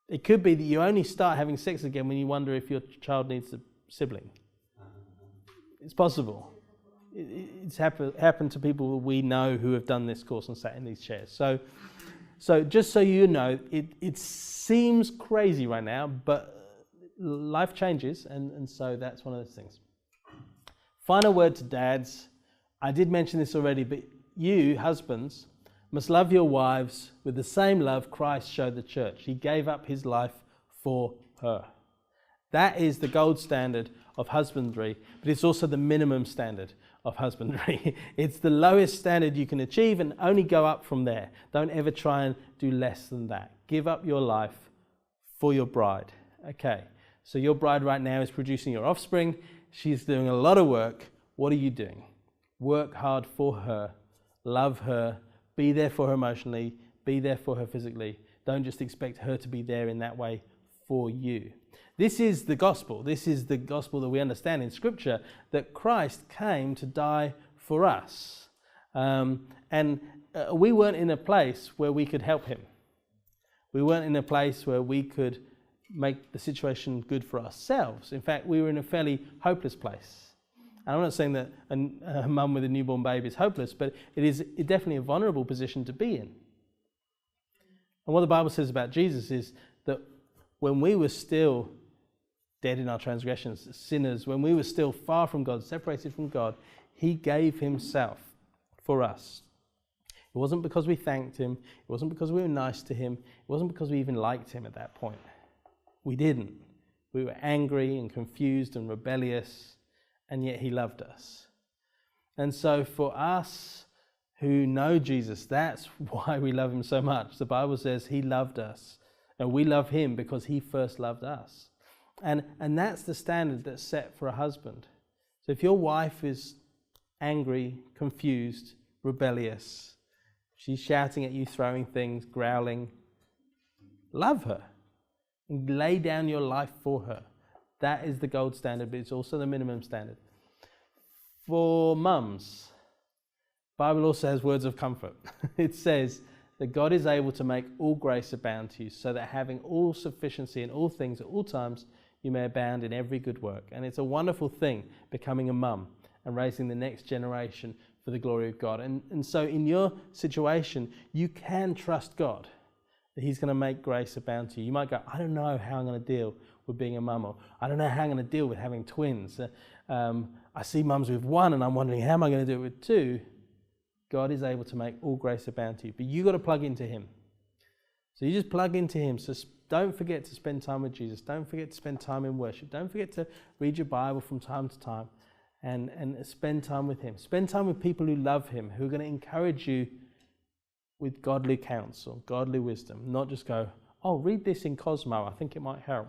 It could be that you only start having sex again when you wonder if your child needs a sibling. It's possible. It's happened to people we know who have done this course and sat in these chairs. So just so you know, it seems crazy right now, but life changes, and so that's one of those things. Final word to dads. I did mention this already, but you, husbands, must love your wives with the same love Christ showed the church. He gave up his life for her. That is the gold standard of husbandry, but it's also the minimum standard of husbandry. It's the lowest standard you can achieve, and only go up from there. Don't ever try and do less than that. Give up your life for your bride. Okay, so your bride right now is producing your offspring. She's doing a lot of work. What are you doing? Work hard for her. Love her. Be there for her emotionally. Be there for her physically. Don't just expect her to be there in that way for you. This is the gospel. This is the gospel that we understand in Scripture, that Christ came to die for us. And we weren't in a place where we could help him. We weren't in a place where we could make the situation good for ourselves. In fact, we were in a fairly hopeless place. And I'm not saying that a mum with a newborn baby is hopeless, but it is definitely a vulnerable position to be in. And what the Bible says about Jesus is that when we were still dead in our transgressions, sinners, when we were still far from God, separated from God, he gave himself for us. It wasn't because we thanked him. It wasn't because we were nice to him. It wasn't because we even liked him at that point. We didn't. We were angry and confused and rebellious, and yet he loved us. And so for us who know Jesus, that's why we love him so much. The Bible says he loved us, and we love him because he first loved us. And that's the standard that's set for a husband. So if your wife is angry, confused, rebellious, she's shouting at you, throwing things, growling, love her and lay down your life for her. That is the gold standard, but it's also the minimum standard. For mums, the Bible also has words of comfort. It says that God is able to make all grace abound to you, so that having all sufficiency in all things at all times, you may abound in every good work. And it's a wonderful thing becoming a mum and raising the next generation for the glory of God. And so in your situation, you can trust God that he's going to make grace abound to you. You might go, I don't know how I'm going to deal with being a mum, or I don't know how I'm going to deal with having twins. I see mums with one and I'm wondering, how am I going to do it with two? God is able to make all grace abound to you. But you've got to plug into him. So you just plug into him. So don't forget to spend time with Jesus. Don't forget to spend time in worship. Don't forget to read your Bible from time to time and spend time with him. Spend time with people who love him, who are going to encourage you with godly counsel, godly wisdom. Not just go, oh, read this in Cosmo. I think it might help.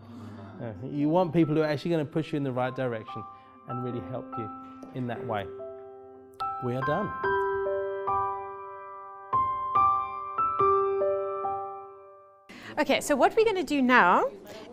You want people who are actually going to push you in the right direction and really help you in that way. We are done. Okay, so what we're going to do now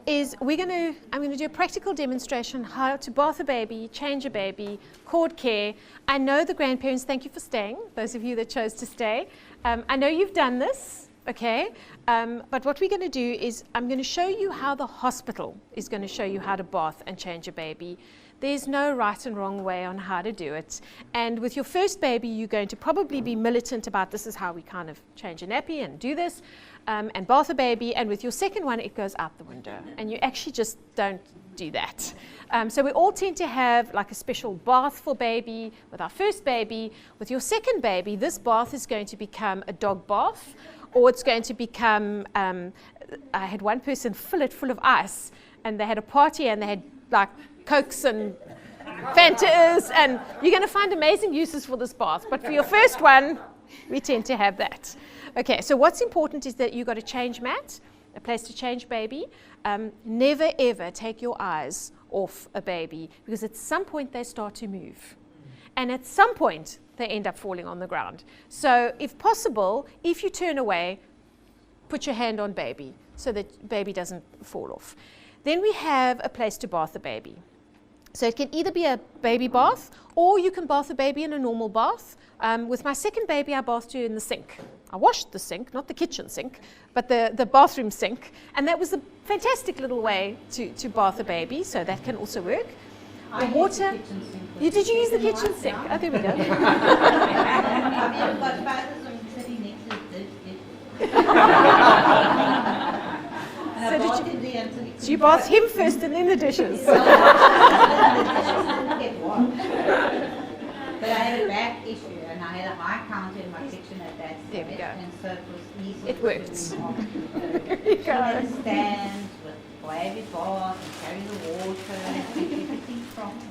is I'm going to do a practical demonstration how to bath a baby, change a baby, cord care. I know the grandparents, thank you for staying, those of you that chose to stay. I know you've done this, okay? But what we're going to do is I'm going to show you how the hospital is going to show you how to bath and change a baby. There's no right and wrong way on how to do it. And with your first baby, you're going to probably be militant about this is how we kind of change a nappy and do this, and bath a baby. And with your second one, it goes out the window. And you actually just don't do that. So we all tend to have like a special bath for baby with our first baby. With your second baby, this bath is going to become a dog bath, or it's going to become, I had one person fill it full of ice, and they had a party and they had like Cokes and Fantas, and you're going to find amazing uses for this bath. But for your first one, we tend to have that. Okay, so what's important is that you've got a change mat, a place to change baby. Never ever take your eyes off a baby, because at some point they start to move. And at some point they end up falling on the ground. So if possible, if you turn away, put your hand on baby so that baby doesn't fall off. Then we have a place to bath the baby. So it can either be a baby bath, or you can bath a baby in a normal bath. With my second baby, I bathed her in the sink. I washed the sink, not the kitchen sink, but the bathroom sink. And that was a fantastic little way to bath a baby, so that can also work. The water. Did you use the kitchen sink? Oh, there we go. So you bathed him first and then the dishes. But I had a back issue, and I had a high counter in my kitchen at that stage. There we go. And so it was easy. It worked. Stands with baby bath and carry the water and keep everything from me.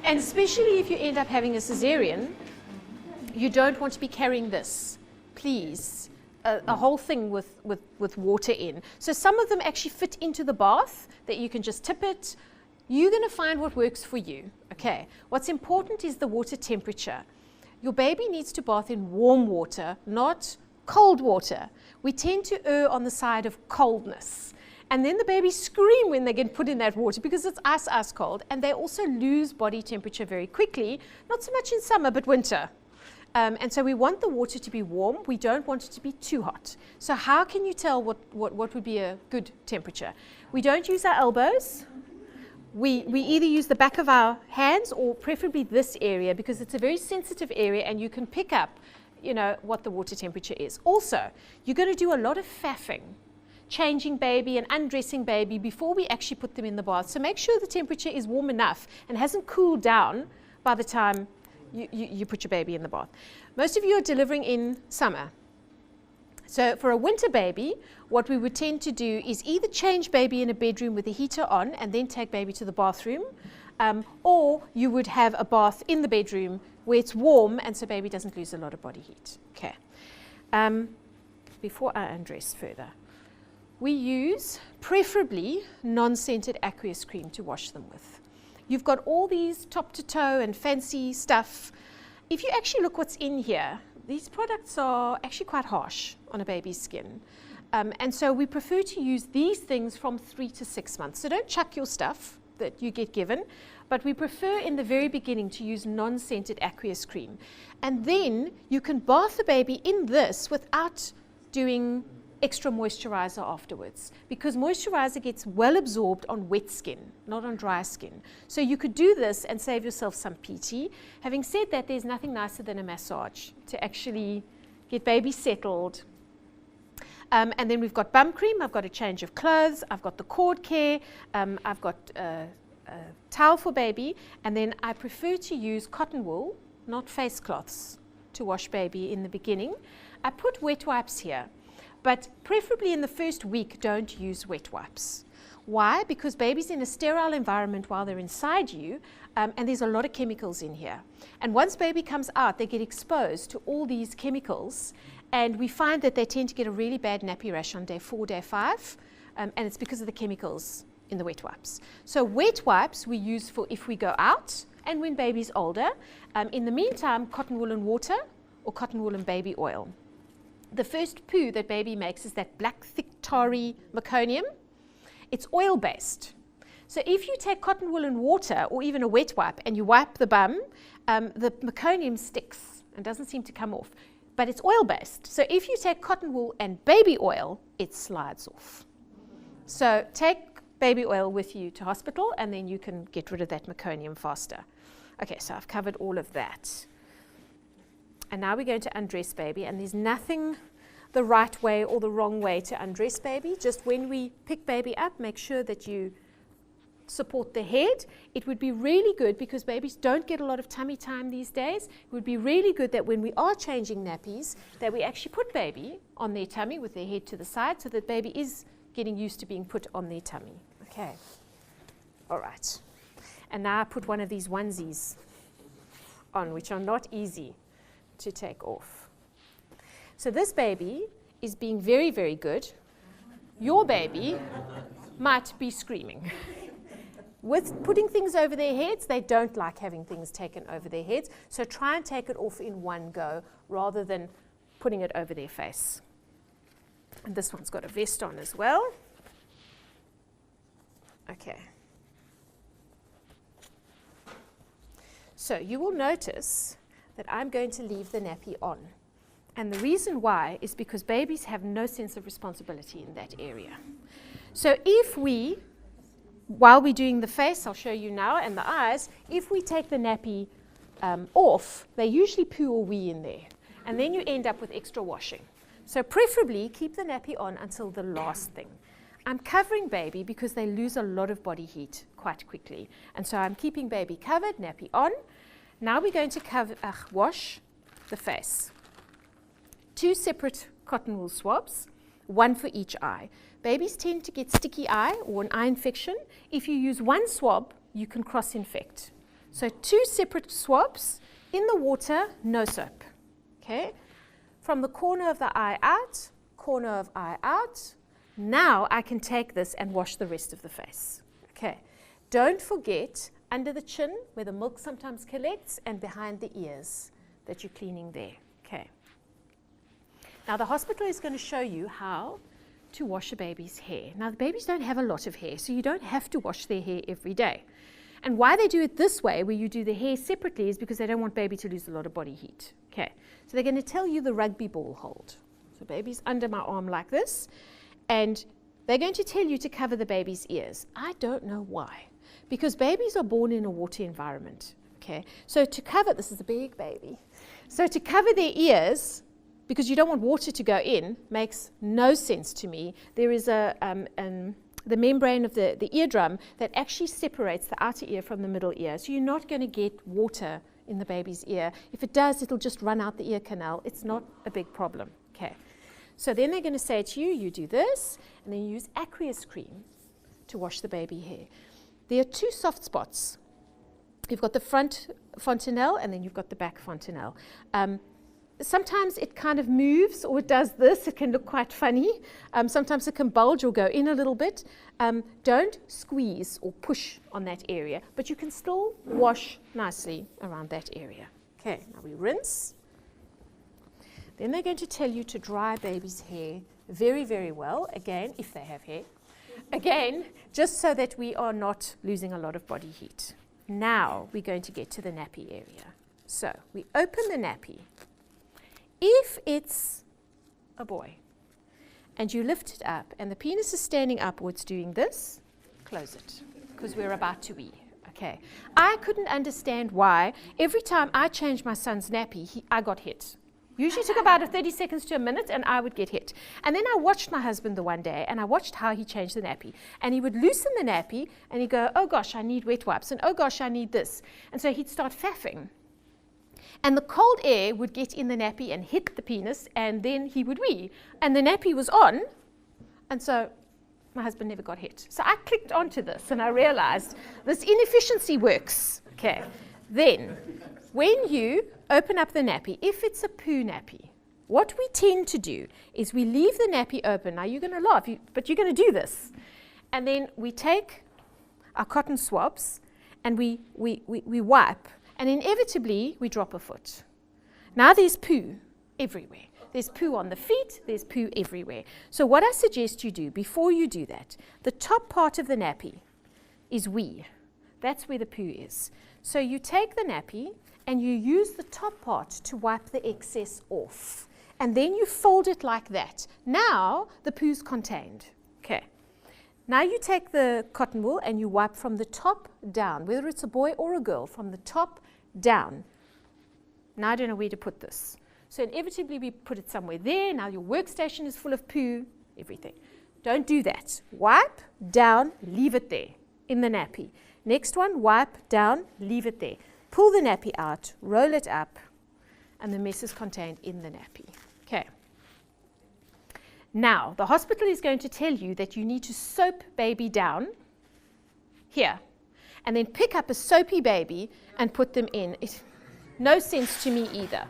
And especially if you end up having a cesarean, you don't want to be carrying this. Please. A whole thing with water in. So some of them actually fit into the bath that you can just tip it. You're going to find what works for you. Okay. What's important is the water temperature. Your baby needs to bath in warm water, not cold water. We tend to err on the side of coldness. And then the babies scream when they get put in that water because it's ice cold. And they also lose body temperature very quickly, not so much in summer, but winter. And so we want the water to be warm. We don't want it to be too hot. So how can you tell what would be a good temperature? We don't use our elbows. We either use the back of our hands or preferably this area, because it's a very sensitive area and you can pick up, you know, what the water temperature is. Also, you're going to do a lot of faffing, changing baby and undressing baby before we actually put them in the bath. So make sure the temperature is warm enough and hasn't cooled down by the time you put your baby in the bath. Most of you are delivering in summer. So for a winter baby, what we would tend to do is either change baby in a bedroom with the heater on and then take baby to the bathroom, or you would have a bath in the bedroom where it's warm and so baby doesn't lose a lot of body heat. Okay. Before I undress further, we use preferably non-scented aqueous cream to wash them with. You've got all these top to toe and fancy stuff. If you actually look what's in here, these products are actually quite harsh on a baby's skin. And so we prefer to use these things from 3 to 6 months. So don't chuck your stuff that you get given, but we prefer in the very beginning to use non-scented aqueous cream. And then you can bath the baby in this without doing extra moisturizer afterwards, because moisturizer gets well absorbed on wet skin, not on dry skin. So you could do this and save yourself some PT. Having said that, there's nothing nicer than a massage to actually get baby settled. And then we've got bum cream, I've got a change of clothes, I've got the cord care, I've got a towel for baby, and then I prefer to use cotton wool, not face cloths, to wash baby in the beginning. I put wet wipes here. But preferably in the first week, don't use wet wipes. Why? Because baby's in a sterile environment while they're inside you, and there's a lot of chemicals in here. And once baby comes out, they get exposed to all these chemicals, and we find that they tend to get a really bad nappy rash on day 4, day 5, and it's because of the chemicals in the wet wipes. So wet wipes we use for if we go out and when baby's older. In the meantime, cotton wool and water or cotton wool and baby oil. The first poo that baby makes is that black, thick, tarry meconium. It's oil-based. So if you take cotton wool and water or even a wet wipe and you wipe the bum, the meconium sticks and doesn't seem to come off. But it's oil-based. So if you take cotton wool and baby oil, it slides off. So take baby oil with you to hospital and then you can get rid of that meconium faster. Okay, so I've covered all of that. And now we're going to undress baby, and there's nothing the right way or the wrong way to undress baby. Just when we pick baby up, make sure that you support the head. It would be really good, because babies don't get a lot of tummy time these days. It would be really good that when we are changing nappies, that we actually put baby on their tummy with their head to the side, so that baby is getting used to being put on their tummy. Okay. All right. And now I put one of these onesies on, which are not easy to take off. So this baby is being very, very good. Your baby might be screaming. With putting things over their heads, they don't like having things taken over their heads, so try and take it off in one go rather than putting it over their face. And this one's got a vest on as well. Okay. So you will notice that I'm going to leave the nappy on. And the reason why is because babies have no sense of responsibility in that area. So if we, while we're doing the face, I'll show you now, and the eyes, if we take the nappy off, they usually poo or wee in there. And then you end up with extra washing. So preferably keep the nappy on until the last thing. I'm covering baby because they lose a lot of body heat quite quickly. And so I'm keeping baby covered, nappy on. Now we're going to wash the face. 2 separate cotton wool swabs, 1 for each eye. Babies tend to get sticky eye or an eye infection. If you use 1 swab, you can cross-infect. So 2 separate swabs in the water, no soap. Okay? From the corner of the eye out, corner of eye out. Now I can take this and wash the rest of the face. Okay. Don't forget under the chin, where the milk sometimes collects, and behind the ears that you're cleaning there. Okay. Now the hospital is going to show you how to wash a baby's hair. Now the babies don't have a lot of hair, so you don't have to wash their hair every day. And why they do it this way, where you do the hair separately, is because they don't want baby to lose a lot of body heat. Okay, so they're going to tell you the rugby ball hold. So baby's under my arm like this, and they're going to tell you to cover the baby's ears. I don't know why, because babies are born in a water environment. Okay, so to cover, this is a big baby, so to cover their ears, because you don't want water to go in, makes no sense to me. There is the membrane of the eardrum that actually separates the outer ear from the middle ear. So you're not going to get water in the baby's ear. If it does, it'll just run out the ear canal. It's not a big problem. Okay. So then they're going to say to you, you do this, and then you use aqueous cream to wash the baby hair. There are two soft spots. You've got the front fontanelle, and then you've got the back fontanelle. Sometimes it kind of moves, or it does this. It can look quite funny. Sometimes it can bulge or go in a little bit. Don't squeeze or push on that area, but you can still wash nicely around that area. Okay, now we rinse. Then they're going to tell you to dry baby's hair very, very well, again, if they have hair. Again, just so that we are not losing a lot of body heat. Now we're going to get to the nappy area. So we open the nappy. If it's a boy and you lift it up and the penis is standing upwards doing this, close it, because we're about to wee. Okay. I couldn't understand why every time I changed my son's nappy, I got hit. Usually took about 30 seconds to a minute and I would get hit. And then I watched my husband the one day and I watched how he changed the nappy. And he would loosen the nappy and he'd go, oh gosh, I need wet wipes, and oh gosh, I need this. And so he'd start faffing. And the cold air would get in the nappy and hit the penis, and then he would wee. And the nappy was on, and so my husband never got hit. So I clicked onto this and I realized this inefficiency works. Okay. Then, when you open up the nappy, if it's a poo nappy, what we tend to do is we leave the nappy open. Now you're going to laugh, but you're going to do this. And then we take our cotton swabs and we wipe, and inevitably we drop a foot. Now there's poo everywhere. There's poo on the feet, there's poo everywhere. So what I suggest you do before you do that, the top part of the nappy is wee. That's where the poo is. So you take the nappy and you use the top part to wipe the excess off. And then you fold it like that. Now the poo's contained. Okay. Now you take the cotton wool and you wipe from the top down, whether it's a boy or a girl, from the top down. Now I don't know where to put this. So inevitably we put it somewhere there. Now your workstation is full of poo, everything. Don't do that. Wipe, down, leave it there in the nappy. Next one, wipe, down, leave it there. Pull the nappy out, roll it up, and the mess is contained in the nappy. Okay. Now, the hospital is going to tell you that you need to soap baby down here, and then pick up a soapy baby and put them in. No sense to me either.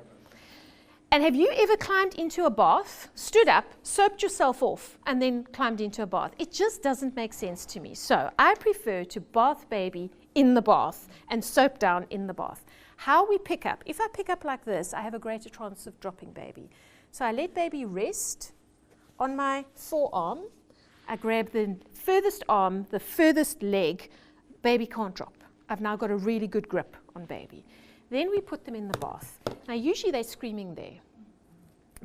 And have you ever climbed into a bath, stood up, soaped yourself off, and then climbed into a bath? It just doesn't make sense to me. So I prefer to bath baby in the bath and soap down in the bath. How we pick up, if I pick up like this, I have a greater chance of dropping baby. So I let baby rest on my forearm. I grab the furthest arm, the furthest leg. Baby can't drop. I've now got a really good grip on baby. Then we put them in the bath. Now usually they're screaming there.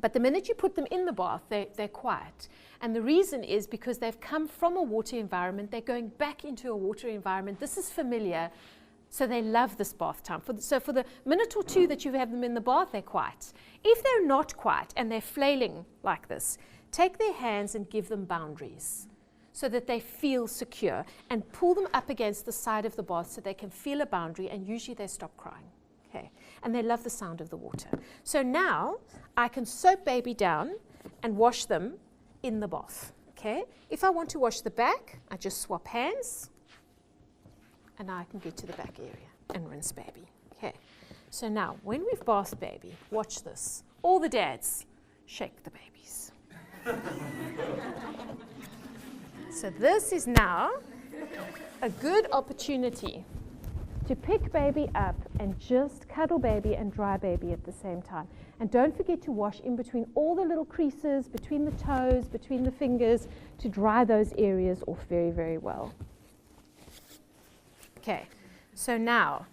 But the minute you put them in the bath, they're quiet. And the reason is because they've come from a water environment. They're going back into a water environment. This is familiar. So they love this bath time. So for the minute or two that you have them in the bath, they're quiet. If they're not quiet and they're flailing like this, take their hands and give them boundaries so that they feel secure, and pull them up against the side of the bath so they can feel a boundary, and usually they stop crying. Okay. And they love the sound of the water. So now I can soap baby down and wash them in the bath. Okay. If I want to wash the back, I just swap hands, and now I can get to the back area and rinse baby. Okay. So now when we've bathed baby, watch this. All the dads, shake the babies. So this is now a good opportunity to pick baby up and just cuddle baby and dry baby at the same time. And don't forget to wash in between all the little creases, between the toes, between the fingers, to dry those areas off very, very well. Okay, So now,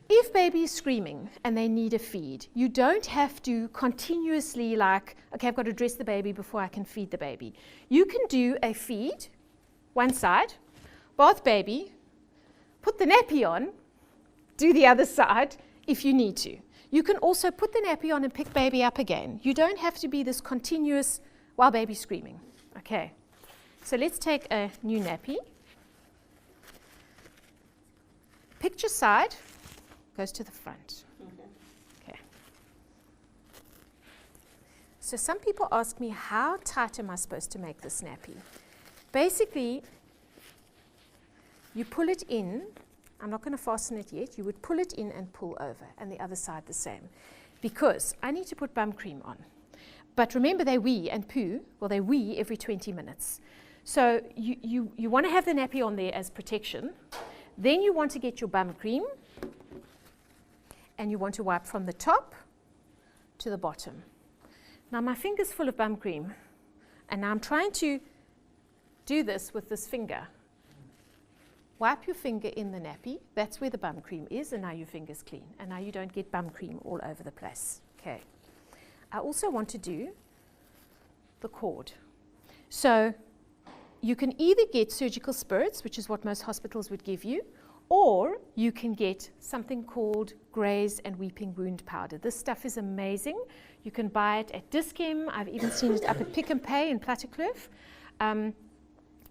if baby is screaming and they need a feed, you don't have to continuously like, okay, I've got to dress the baby before I can feed the baby. You can do a feed, one side, bath baby, put the nappy on, do the other side if you need to. You can also put the nappy on and pick baby up again. You don't have to be this continuous while baby's screaming. Okay, so let's take a new nappy. Picture side goes to the front. Okay. So some people ask me, how tight am I supposed to make this nappy? Basically, you pull it in. I'm not going to fasten it yet. You would pull it in and pull over, and the other side the same. Because I need to put bum cream on. But remember, they wee and poo. Well, they wee every 20 minutes. So you want to have the nappy on there as protection. Then you want to get your bum cream, and you want to wipe from the top to the bottom. Now my finger's full of bum cream, and now I'm trying to do this with this finger. Wipe your finger in the nappy, that's where the bum cream is, and now your finger's clean, and now you don't get bum cream all over the place. Okay. I also want to do the cord. So you can either get surgical spirits, which is what most hospitals would give you, or you can get something called Graze and Weeping Wound Powder. This stuff is amazing. You can buy it at Dis-Chem. I've even seen it up at Pick n Pay in Plattekloof. And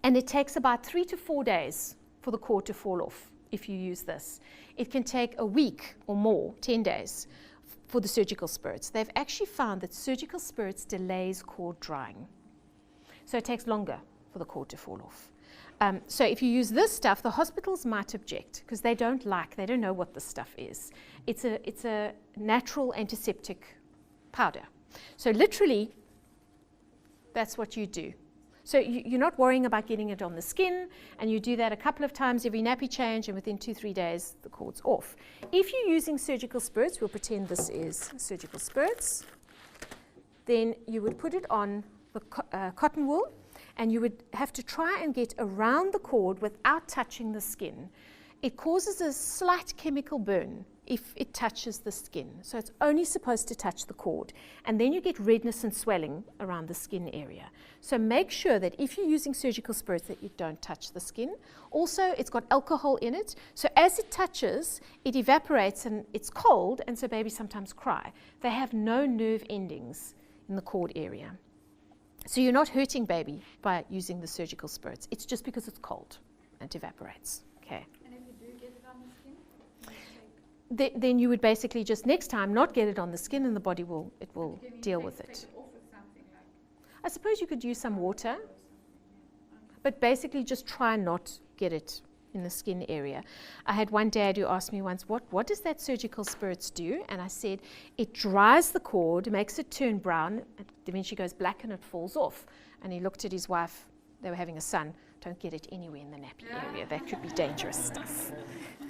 it takes about 3 to 4 days for the cord to fall off if you use this. It can take a week or more, 10 days, for the surgical spirits. They've actually found that surgical spirits delays cord drying. So it takes longer for the cord to fall off. So if you use this stuff, the hospitals might object because they don't know what this stuff is. It's a natural antiseptic powder. So literally, that's what you do. So you're not worrying about getting it on the skin, and you do that a couple of times every nappy change, and within 2-3 days, the cord's off. If you're using surgical spirits, we'll pretend this is surgical spirits, then you would put it on the cotton wool, and you would have to try and get around the cord without touching the skin. It causes a slight chemical burn if it touches the skin. So it's only supposed to touch the cord. And then you get redness and swelling around the skin area. So make sure that if you're using surgical spirits that you don't touch the skin. Also, it's got alcohol in it. So as it touches, it evaporates and it's cold, and so babies sometimes cry. They have no nerve endings in the cord area. So you're not hurting baby by using the surgical spirits. It's just because it's cold and it evaporates. Okay. And if you do get it on the skin? Then you would basically just next time not get it on the skin, and the body will deal with it. I suppose you could use some water, but basically just try not get it in the skin area. I had one dad who asked me once, what does that surgical spirits do? And I said, it dries the cord, makes it turn brown, and then she goes black and it falls off. And he looked at his wife, they were having a son. Don't get it anywhere in the nappy area, that could be dangerous stuff.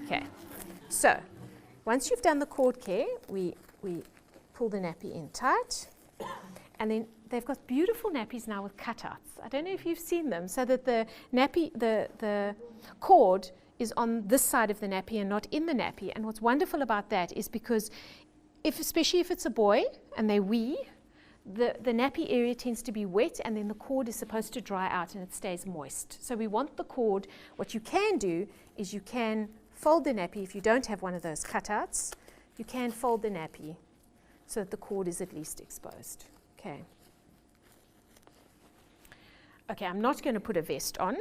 Okay, so once you've done the cord care, we pull the nappy in tight, and then they've got beautiful nappies now with cutouts. I don't know if you've seen them, so that the nappy, the cord is on this side of the nappy and not in the nappy. And what's wonderful about that is because, especially if it's a boy and they wee, the nappy area tends to be wet, and then the cord is supposed to dry out and it stays moist. So we want the cord, what you can do is you can fold the nappy. If you don't have one of those cutouts, you can fold the nappy so that the cord is at least exposed. Okay. Okay, I'm not going to put a vest on,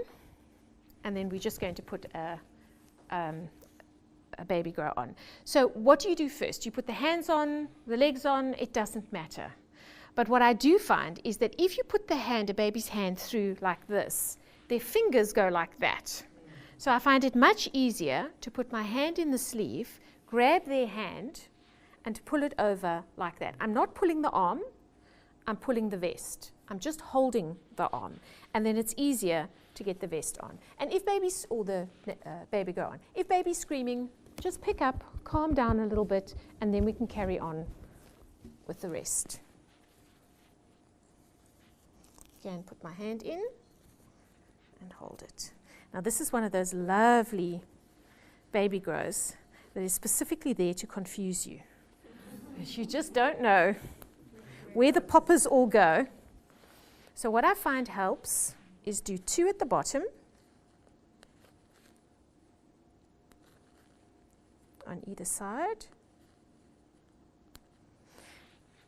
and then we're just going to put a baby grow on. So what do you do first? You put the hands on, the legs on, it doesn't matter. But what I do find is that if you put a baby's hand through like this, their fingers go like that. So I find it much easier to put my hand in the sleeve, grab their hand, and pull it over like that. I'm not pulling the arm, I'm pulling the vest. I'm just holding the arm, and then it's easier to get the vest on. And if baby's, or the baby go on, if baby's screaming, just pick up, calm down a little bit, and then we can carry on with the rest. Again, put my hand in and hold it. Now this is one of those lovely baby grows that is specifically there to confuse you. You just don't know where the poppers all go. So what I find helps is do 2 at the bottom on either side.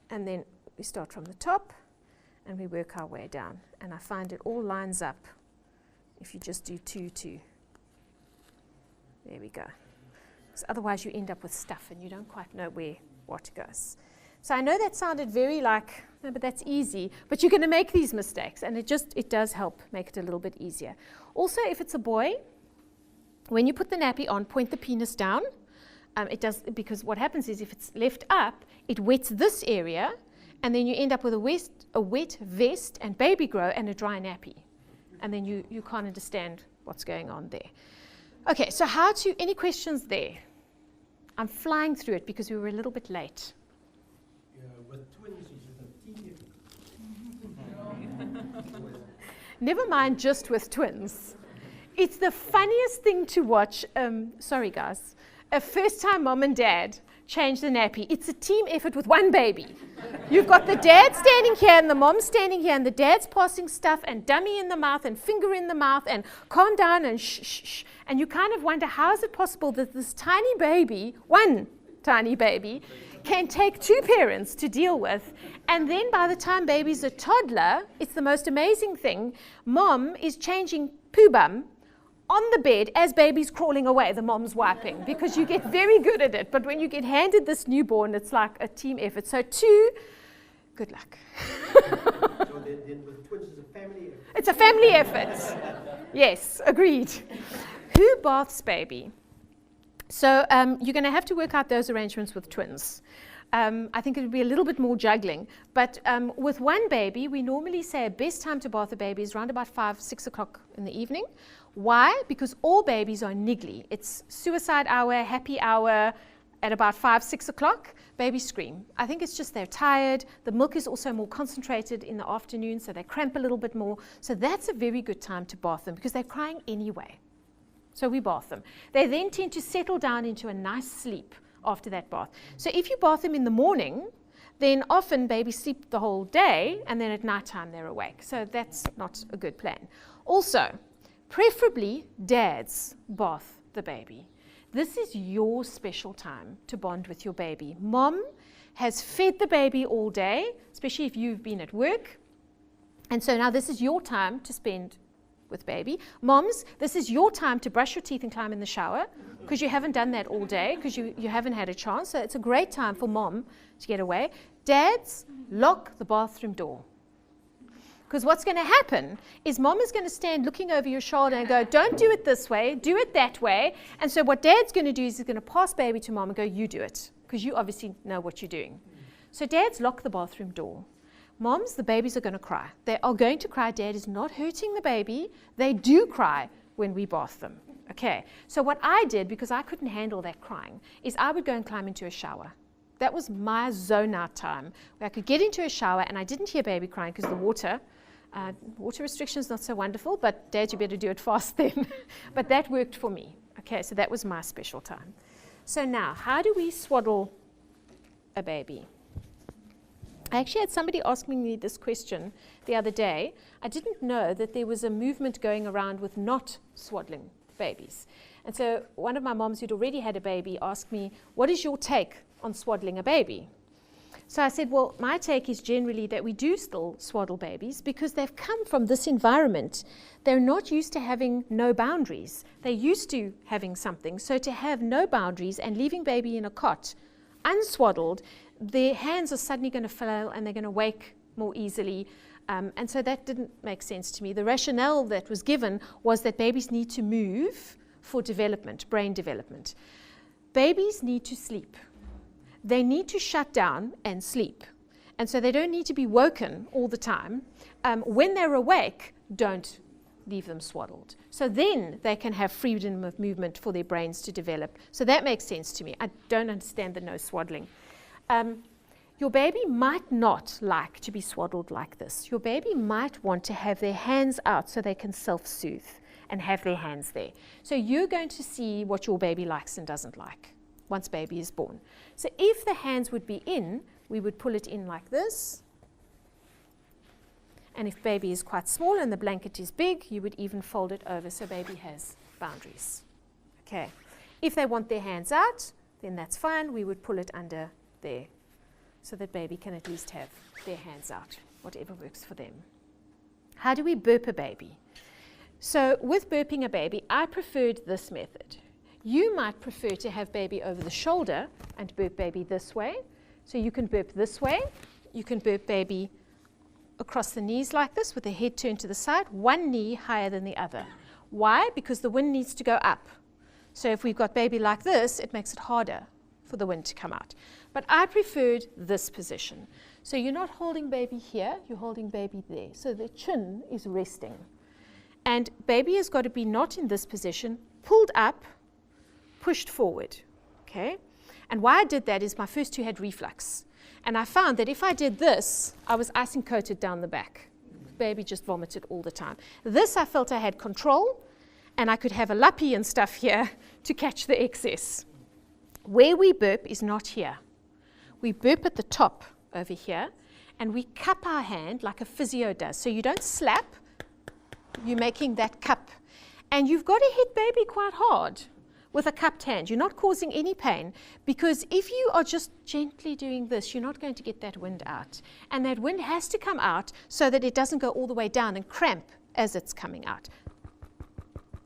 And then we start from the top and we work our way down. And I find it all lines up if you just do 2, 2. There we go. So otherwise you end up with stuff and you don't quite know where what goes. So I know that sounded very like, no, but that's easy. But you're going to make these mistakes, and it does help make it a little bit easier. Also, if it's a boy, when you put the nappy on, point the penis down. It does, because what happens is if it's left up, it wets this area, and then you end up with a wet vest and baby grow and a dry nappy. And then you can't understand what's going on there. Okay, so any questions there? I'm flying through it because we were a little bit late. With twins, is it a team? Never mind just with twins. It's the funniest thing to watch. Sorry, guys. A first-time mom and dad change the nappy. It's a team effort with one baby. You've got the dad standing here and the mom standing here, and the dad's passing stuff and dummy in the mouth and finger in the mouth and calm down and shh, shh, shh. And you kind of wonder, how is it possible that this tiny baby, one tiny baby, can take 2 parents to deal with? And then by the time baby's a toddler, it's the most amazing thing. Mom is changing poo bum on the bed as baby's crawling away, the mom's wiping, because you get very good at it. But when you get handed this newborn, it's like a team effort. So 2, good luck. So then with twins, it's a family effort. It's a family effort. Yes, agreed. Who baths baby? So you're going to have to work out those arrangements with twins. I think it would be a little bit more juggling. But with one baby, we normally say a best time to bath a baby is around about 5, 6 o'clock in the evening. Why? Because all babies are niggly. It's suicide hour, happy hour at about 5, 6 o'clock. Babies scream. I think it's just they're tired. The milk is also more concentrated in the afternoon, so they cramp a little bit more. So that's a very good time to bath them because they're crying anyway. So we bath them. They then tend to settle down into a nice sleep after that bath. So if you bath them in the morning, then often babies sleep the whole day, and then at night time they're awake. So that's not a good plan. Also, preferably dads bath the baby. This is your special time to bond with your baby. Mom has fed the baby all day, especially if you've been at work. And so now this is your time to spend with baby. Moms, this is your time to brush your teeth and climb in the shower, because you haven't done that all day, because you haven't had a chance. So it's a great time for mom to get away. Dads, lock the bathroom door. Because what's going to happen is mom is going to stand looking over your shoulder and go, don't do it this way, do it that way. And so what dad's going to do is he's going to pass baby to mom and go, you do it, because you obviously know what you're doing. So dads, lock the bathroom door. Moms, the babies are going to cry. They are going to cry. Dad is not hurting the baby. They do cry when we bath them. Okay, so what I did, because I couldn't handle that crying, is I would go and climb into a shower. That was my zone out time, where I could get into a shower and I didn't hear baby crying because the water restrictions not so wonderful, but Dad, you better do it fast then. But that worked for me. Okay, so that was my special time. So now, how do we swaddle a baby? I actually had somebody asking me this question the other day. I didn't know that there was a movement going around with not swaddling babies. And so one of my moms who'd already had a baby asked me, what is your take on swaddling a baby? So I said, well, my take is generally that we do still swaddle babies because they've come from this environment. They're not used to having no boundaries. They're used to having something. So to have no boundaries and leaving baby in a cot unswaddled, their hands are suddenly going to flail and they're going to wake more easily. And so that didn't make sense to me. The rationale that was given was that babies need to move for development, brain development. Babies need to sleep. They need to shut down and sleep. And so they don't need to be woken all the time. When they're awake, don't leave them swaddled. So then they can have freedom of movement for their brains to develop. So that makes sense to me. I don't understand the no swaddling. Your baby might not like to be swaddled like this. Your baby might want to have their hands out so they can self-soothe. and have their hands there. So you're going to see what your baby likes and doesn't like once baby is born. So if the hands would be in, we would pull it in like this. And if baby is quite small and the blanket is big, you would even fold it over so baby has boundaries. Okay. If they want their hands out, then that's fine. We would pull it under there so that baby can at least have their hands out, whatever works for them. How do we burp a baby? So with burping a baby, I preferred this method. You might prefer to have baby over the shoulder and burp baby this way. So you can burp this way. You can burp baby across the knees like this with the head turned to the side, one knee higher than the other. Why? Because the wind needs to go up. So if we've got baby like this, it makes it harder for the wind to come out. But I preferred this position. So you're not holding baby here, you're holding baby there. So the chin is resting. And baby has got to be not in this position, pulled up, pushed forward. Okay? And why I did that is my first two had reflux. And I found that if I did this, I was icing coated down the back. Baby just vomited all the time. This I felt I had control, and I could have a lappy and stuff here to catch the excess. Where we burp is not here. We burp at the top over here, and we cup our hand like a physio does. So you don't slap, you're making that cup. And you've got to hit baby quite hard with a cupped hand. You're not causing any pain, because if you are just gently doing this, you're not going to get that wind out. And that wind has to come out so that it doesn't go all the way down and cramp as it's coming out.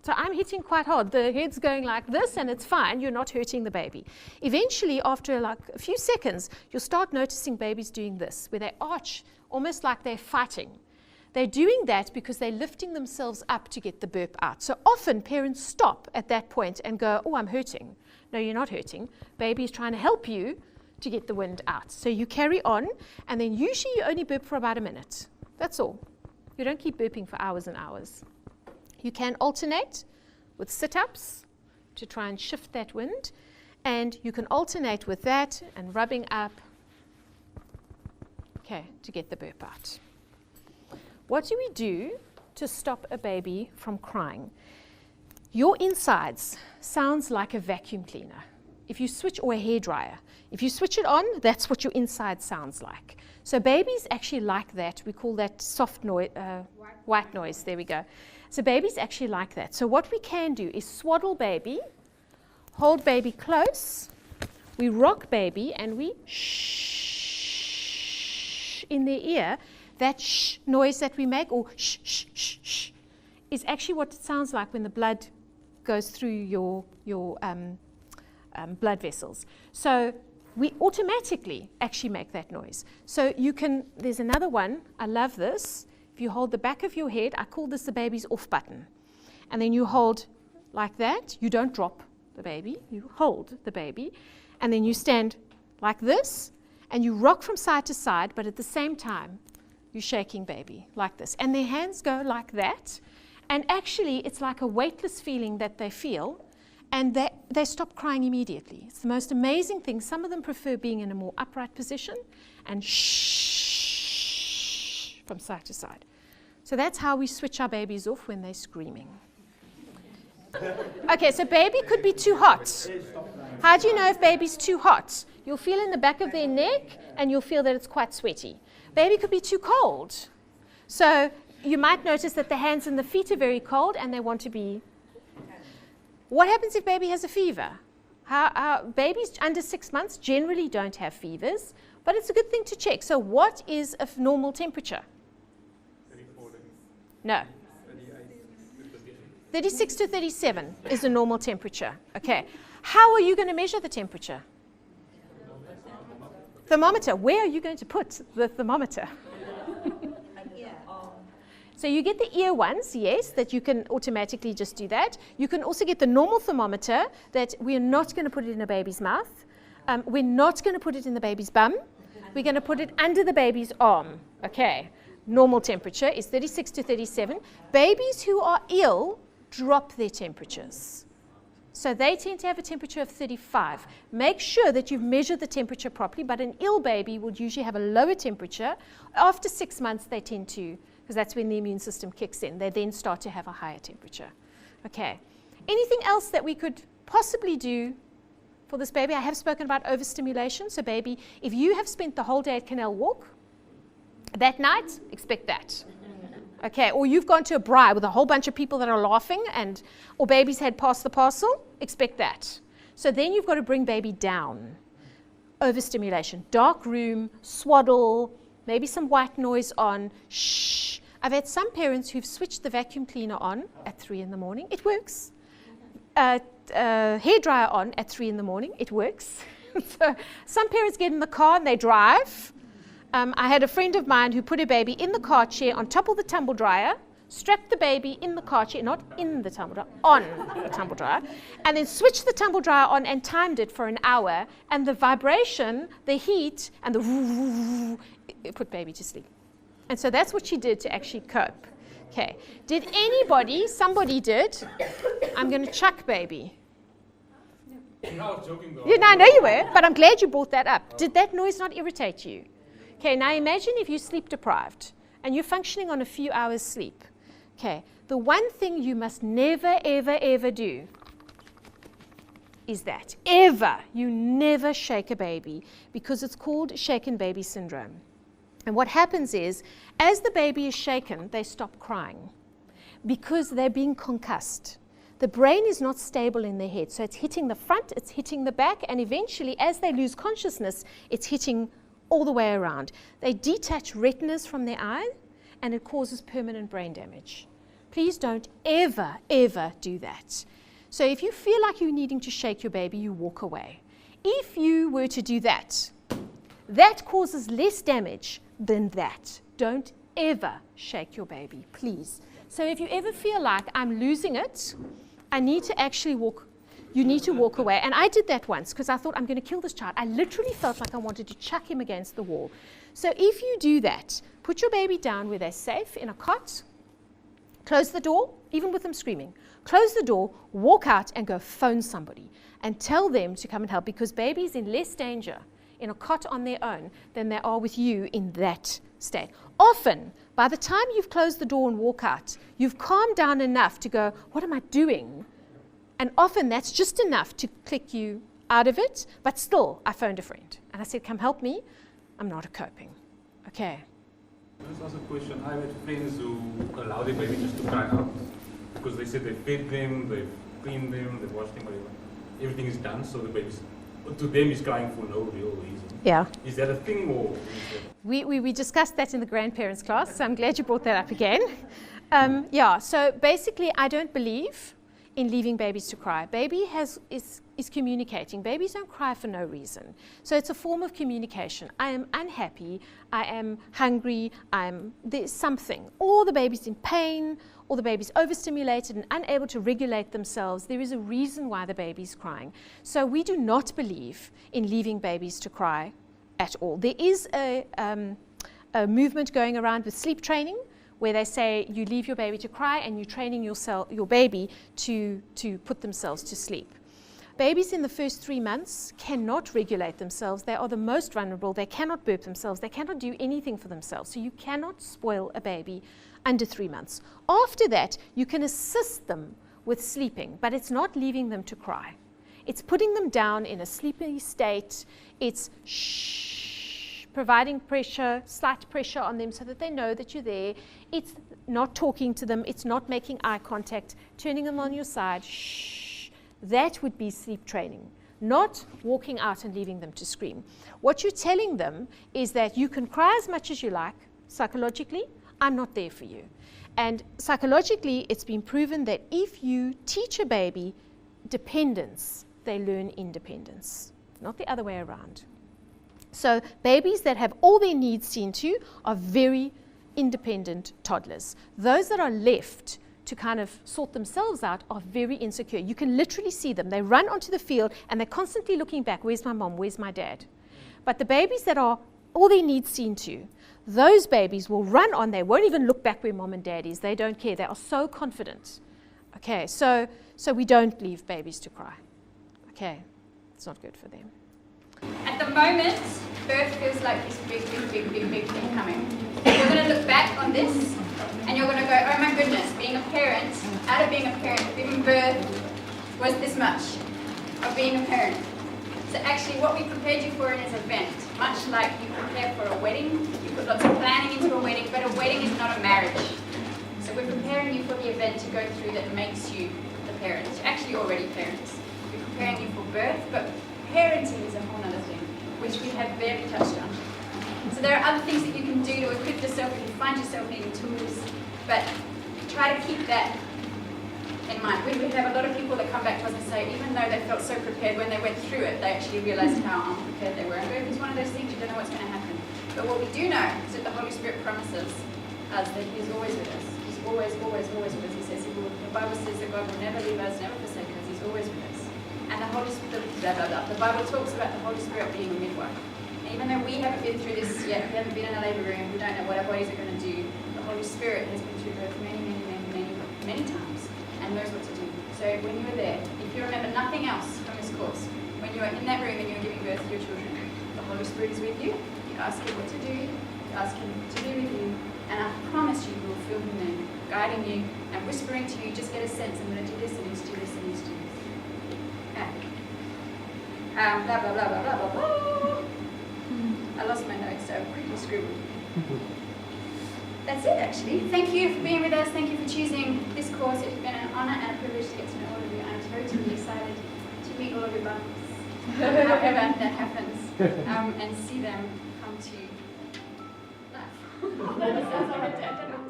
So I'm hitting quite hard. The head's going like this, and it's fine. You're not hurting the baby. Eventually, after like a few seconds, you'll start noticing babies doing this, where they arch almost like they're fighting. They're doing that because they're lifting themselves up to get the burp out. So often parents stop at that point and go, oh, I'm hurting. No, you're not hurting. Baby is trying to help you to get the wind out. So you carry on, and then usually you only burp for about a minute. That's all. You don't keep burping for hours and hours. You can alternate with sit-ups to try and shift that wind, and you can alternate with that and rubbing up, okay, to get the burp out. What do we do to stop a baby from crying? Your insides sounds like a vacuum cleaner. If you switch, or a hairdryer, if you switch it on, that's what your inside sounds like. So babies actually like that. We call that soft noise, white noise. There we go. So babies actually like that. So what we can do is swaddle baby, hold baby close, we rock baby, and we shh in their ear. That shh noise that we make, or shh, shh, shh, shh, is actually what it sounds like when the blood goes through your blood vessels. So we automatically actually make that noise. So you can, there's another one, I love this. If you hold the back of your head, I call this the baby's off button. And then you hold like that. You don't drop the baby, you hold the baby. And then you stand like this, and you rock from side to side, but at the same time, you're shaking baby like this. And their hands go like that. And actually, it's like a weightless feeling that they feel. And they stop crying immediately. It's the most amazing thing. Some of them prefer being in a more upright position and shh from side to side. So that's how we switch our babies off when they're screaming. Okay, so baby could be too hot. How do you know if baby's too hot? You'll feel in the back of their neck, and you'll feel that it's quite sweaty. Baby could be too cold. So you might notice that the hands and the feet are very cold, and they want to be. What happens if baby has a fever? Babies under 6 months generally don't have fevers, but it's a good thing to check. So what is a normal temperature? 34. No. 36 to 37 is a normal temperature. Okay. How are you going to measure the temperature? Thermometer. Where are you going to put the thermometer? So you get the ear ones, yes, that you can automatically just do that. You can also get the normal thermometer that we're not going to put it in a baby's mouth. We're not going to put it in the baby's bum. We're going to put it under the baby's arm. Okay. Normal temperature is 36 to 37. Babies who are ill drop their temperatures. So they tend to have a temperature of 35. Make sure that you've measured the temperature properly, but an ill baby would usually have a lower temperature. After 6 months, they tend to, because that's when the immune system kicks in. They then start to have a higher temperature. Okay. Anything else that we could possibly do for this baby? I have spoken about overstimulation. So baby, if you have spent the whole day at Canal Walk, that night, expect that. Okay, or you've gone to a braai with a whole bunch of people that are laughing, or baby's had pass the parcel, expect that. So then you've got to bring baby down. Overstimulation, dark room, swaddle, maybe some white noise on, shh. I've had some parents who've switched the vacuum cleaner on at 3 in the morning. It works. Hairdryer on at 3 in the morning. It works. So some parents get in the car and they drive. I had a friend of mine who put her baby in the car chair on top of the tumble dryer, strapped the baby in the car chair, not in the tumble dryer, on the tumble dryer, and then switched the tumble dryer on and timed it for an hour. And the vibration, the heat, and the it put baby to sleep. And so that's what she did to actually cope. Okay. Did anybody, somebody did, I'm going to chuck baby. No, I was joking though. Yeah, no, I know you were, but I'm glad you brought that up. Did that noise not irritate you? Okay, now imagine if you're sleep deprived and you're functioning on a few hours sleep. Okay, the one thing you must never, ever, ever do is that. Ever. You never shake a baby because it's called shaken baby syndrome. And what happens is, as the baby is shaken, they stop crying because they're being concussed. The brain is not stable in their head, so it's hitting the front, it's hitting the back, and eventually, as they lose consciousness, it's hitting all the way around. They detach retinas from their eye, and it causes permanent brain damage. Please don't ever, ever do that. So if you feel like you're needing to shake your baby, you walk away. If you were to do that, that causes less damage than that. Don't ever shake your baby, please. So if you ever feel like I'm losing it, I need to actually walk, you need to walk away. And I did that once because I thought I'm going to kill this child. I literally felt like I wanted to chuck him against the wall. So if you do that, put your baby down where they're safe in a cot, close the door, even with them screaming. Close the door, walk out and go phone somebody and tell them to come and help, because baby's in less danger in a cot on their own than they are with you in that state. Often, by the time you've closed the door and walk out, you've calmed down enough to go, what am I doing? And often that's just enough to click you out of it, but still, I phoned a friend. And I said, come help me. I'm not coping. Okay. Let's ask a question. I've had friends who allow their baby just to cry out because they said they fed them, they've cleaned them, they've washed them, whatever. Everything is done, so the baby's, to them, is crying for no real reason. Yeah. Is that a thing, or? We discussed that in the grandparents class, so I'm glad you brought that up again. Yeah, so basically, I don't believe in leaving babies to cry. Baby is communicating. Babies don't cry for no reason. So it's a form of communication. I am unhappy, I am hungry, there's something. Or the baby's in pain, or the baby's overstimulated and unable to regulate themselves. There is a reason why the baby's crying. So we do not believe in leaving babies to cry at all. There is a movement going around with sleep training, where they say you leave your baby to cry and you're training your baby to put themselves to sleep. Babies in the first 3 months cannot regulate themselves. They are the most vulnerable. They cannot burp themselves. They cannot do anything for themselves. So you cannot spoil a baby under 3 months. After that, you can assist them with sleeping, but it's not leaving them to cry. It's putting them down in a sleepy state. It's providing pressure, slight pressure on them so that they know that you're there. It's not talking to them. It's not making eye contact, turning them on your side. Shh. That would be sleep training, not walking out and leaving them to scream. What you're telling them is that you can cry as much as you like, psychologically. I'm not there for you. And psychologically, it's been proven that if you teach a baby dependence, they learn independence, not the other way around. So babies that have all their needs seen to are very independent toddlers. Those that are left to kind of sort themselves out are very insecure. You can literally see them. They run onto the field and they're constantly looking back. Where's my mom? Where's my dad? But the babies that are all their needs seen to, those babies will run on. They won't even look back where mom and dad is. They don't care. They are so confident. Okay, so we don't leave babies to cry. Okay, it's not good for them. At the moment, birth feels like this big thing coming. You're going to look back on this and you're going to go, oh my goodness, being a parent, out of being a parent, giving birth was this much of being a parent. So actually what we prepared you for in this event, much like you prepare for a wedding, you put lots of planning into a wedding, but a wedding is not a marriage. So we're preparing you for the event to go through that makes you the parent. You're actually already parents. We're preparing you for birth, but parenting is a whole other thing, which we have barely touched on. So there are other things that you can do to equip yourself if you find yourself needing tools, but try to keep that in mind. We have a lot of people that come back to us and say, even though they felt so prepared when they went through it, they actually realized how unprepared they were. And birth is one of those things you don't know what's going to happen. But what we do know is that the Holy Spirit promises us that He is always with us. He's always with us. He says He will. The Bible says that God will never leave us, never forsake us. He's always with us. And the Holy Spirit, the Bible talks about the Holy Spirit being a midwife. And even though we haven't been through this yet, we haven't been in a labour room, we don't know what our bodies are going to do, the Holy Spirit has been through birth many times and knows what to do. So when you were there, if you remember nothing else from this course, when you are in that room and you're giving birth to your children, the Holy Spirit is with you. You ask Him what to do, you ask Him to be with you, and I promise you will feel Him there, guiding you and whispering to you, just get a sense, I'm going to do this, and He's do this, and He's do this. Okay. Blah, blah, blah, blah, blah, blah, blah. I lost my notes, so I quickly scribbled. That's it, actually. Thank you for being with us. Thank you for choosing this course. It's been an honour and a privilege to get to know all of you. I'm totally excited to meet all of your bumps, however that happens, and see them come to life. That sounds like a